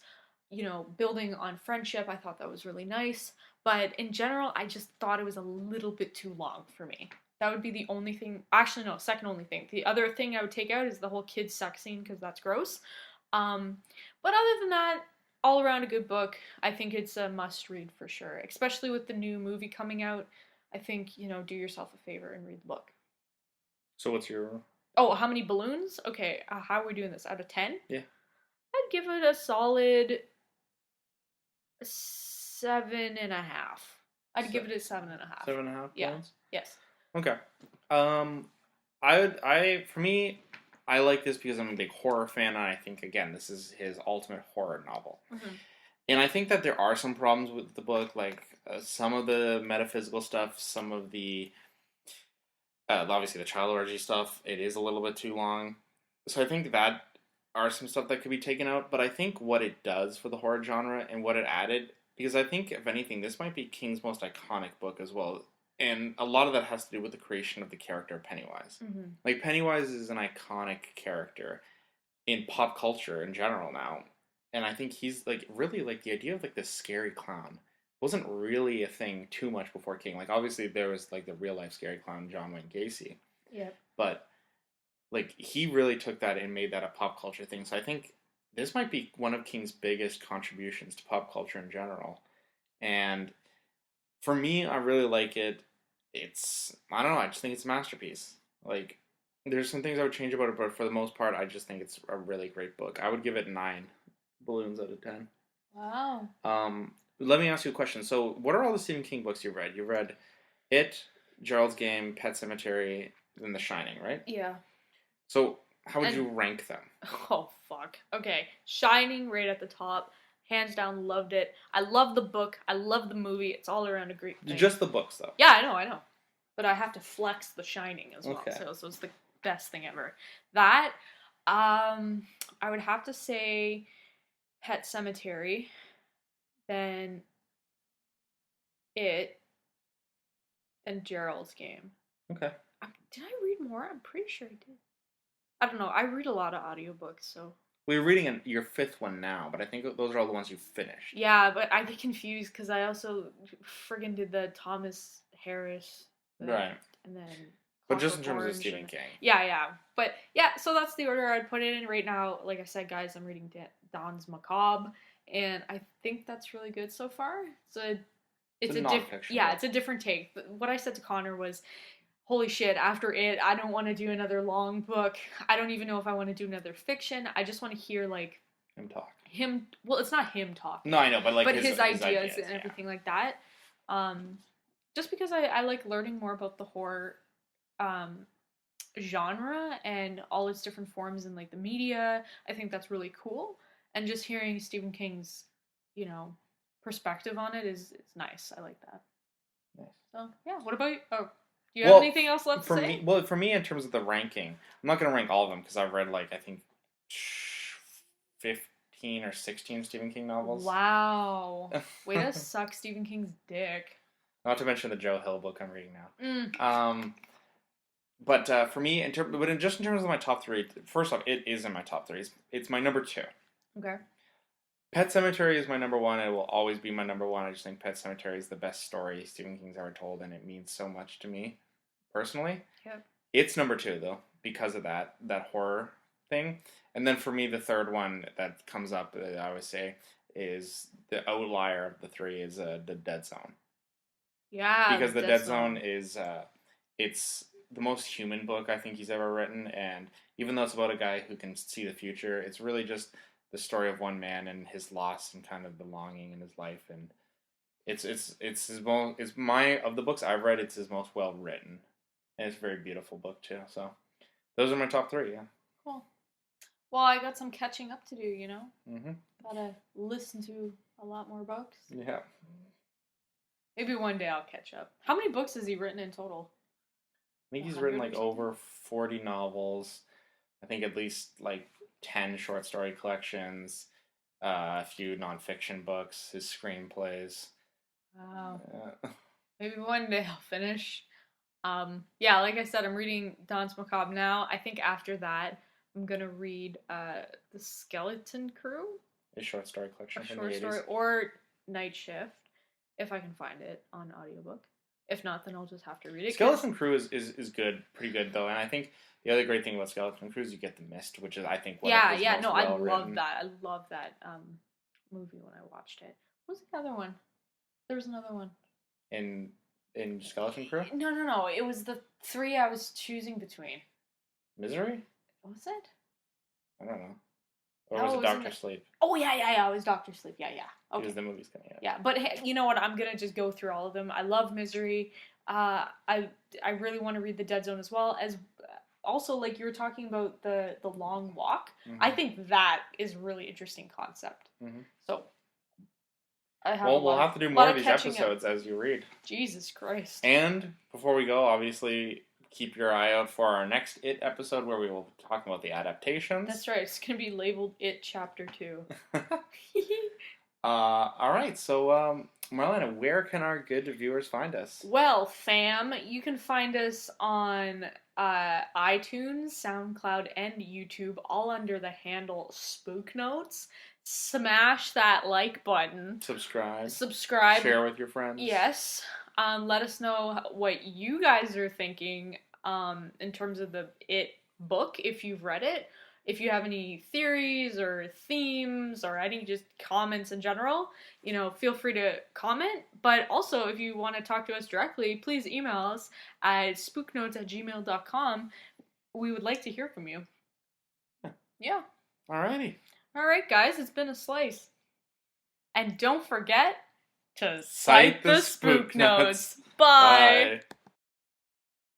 building on friendship. I thought that was really nice. But in general, I just thought it was a little bit too long for me. That would be the only thing. Actually, no, second only thing. The other thing I would take out is the whole kids sex scene because that's gross. But other than that, all around a good book. I think it's a must read for sure, especially with the new movie coming out. I think, do yourself a favor and read the book. So what's your... Oh, how many balloons? Okay, how are we doing this? Out of 10? Yeah. I'd give it a solid 7.5. I'd give it a 7.5. 7.5 yeah. balloons? Yes. Okay. For me, I like this because I'm a big horror fan, and I think, again, this is his ultimate horror novel. Mm-hmm. And I think that there are some problems with the book, like some of the metaphysical stuff, some of the, obviously the child orgy stuff, it is a little bit too long. So I think that are some stuff that could be taken out, but I think what it does for the horror genre and what it added, because I think, if anything, this might be King's most iconic book as well. And a lot of that has to do with the creation of the character Pennywise. Mm-hmm. Like, Pennywise is an iconic character in pop culture in general now. And I think he's, like, really, like, the idea of, like, this scary clown wasn't really a thing too much before King. Like, obviously, there was, like, the real-life scary clown, John Wayne Gacy. Yeah. But, like, he really took that and made that a pop culture thing. So I think this might be one of King's biggest contributions to pop culture in general. And for me, I really like it. I don't know, I just think it's a masterpiece. Like, there's some things I would change about it, but for the most part, I just think it's a really great book. I would give it 9 balloons out of 10. Wow. Let me ask you a question. So, what are all the Stephen King books you've read? You've read It, Gerald's Game, Pet Sematary, and The Shining, right? Yeah. So, how would you rank them? Oh, fuck. Okay. Shining right at the top. Hands down, loved it. I love the book. I love the movie. It's all around a great thing. Just the books, though. Yeah, I know. But I have to flex The Shining as well. Okay. So it's the best thing ever. That, I would have to say Pet Sematary. Then It. Then Gerald's Game. Okay. Did I read more? I'm pretty sure I did. I don't know. I read a lot of audiobooks, so... We're reading your 5th one now, but I think those are all the ones you finished. Yeah, but I get confused because I also friggin' did the Thomas Harris. Right. And then... But just in terms Orange of Stephen King. Yeah. But yeah, so that's the order I'd put it in right now. Like I said, guys, I'm reading Don's Macabre, and I think that's really good so far. It's a non-fiction. Yeah, it's a different take. What I said to Connor was, holy shit, after It, I don't want to do another long book. I don't even know if I want to do another fiction. I just want to hear, like... Him talk. Well, it's not him talking. No, I know, but, like, his ideas and everything like that. Just because I like learning more about the horror genre and all its different forms in, like, the media. I think that's really cool. And just hearing Stephen King's, perspective on it it's nice. I like that. Nice. So, yeah. What about you? Oh, do you have anything else left to say? For me, in terms of the ranking, I'm not going to rank all of them because I've read, like, I think 15 or 16 Stephen King novels. Wow. Way to suck Stephen King's dick. Not to mention the Joe Hill book I'm reading now. But for me, just in terms of my top 3, first off, It is in my top 3. It's my number 2. Okay. Pet Sematary is my number 1, and it will always be my number 1. I just think Pet Sematary is the best story Stephen King's ever told, and it means so much to me, personally. Yep. It's number 2, though, because of that horror thing. And then for me, the third one that comes up, I always say, is the outlier of the 3 is The Dead Zone. Yeah, because The Dead Zone is, it's the most human book I think he's ever written, and even though it's about a guy who can see the future, it's really just the story of one man and his loss and kind of the longing in his life, and it's his most, it's my, of the books I've read, it's his most well written, and it's a very beautiful book too. So those are my top 3. Yeah. Cool. Well, I got some catching up to do. Mm-hmm. Gotta listen to a lot more books. Yeah. Maybe one day I'll catch up. How many books has he written in total? think he's written like over 40 novels. I think at least like 10 short story collections, a few nonfiction books, his screenplays. Wow. Maybe one day I'll finish. Yeah, like I said, I'm reading Danse Macabre now. I think after that, I'm gonna read The Skeleton Crew. A short story collection A from short the 80s. story, or Night Shift, if I can find it on audiobook. If not, then I'll just have to read it. Skeleton Crew is good, pretty good though, and I think the other great thing about Skeleton Crew is you get the mist, which is I think I love that. I love that movie when I watched it. What was the other one? There was another one. In Skeleton Crew? No. It was the 3 I was choosing between. Misery? Was it? I don't know. Or was it Dr. Sleep? Oh, yeah. It was Dr. Sleep. Yeah. Okay. Because the movie's coming out. Yeah, but hey, you know what? I'm going to just go through all of them. I love Misery. I really want to read The Dead Zone as well. As also, like you were talking about the long walk. Mm-hmm. I think that is a really interesting concept. Mm-hmm. So, we'll have to do more of these episodes as you read. Jesus Christ. And before we go, obviously, keep your eye out for our next It episode where we will be talking about the adaptations. That's right. It's going to be labeled It Chapter 2. All right. So, Marlayna, where can our good viewers find us? Well, fam, you can find us on iTunes, SoundCloud, and YouTube, all under the handle SpookNotes. Smash that like button. Subscribe. Share with your friends. Yes. Let us know what you guys are thinking in terms of the It book, if you've read it. If you have any theories or themes or any just comments in general, feel free to comment. But also, if you want to talk to us directly, please email us at spooknotes@gmail.com. We would like to hear from you. Yeah. Alrighty. Alright, guys, it's been a slice. And don't forget to cite the Spook Notes. Bye.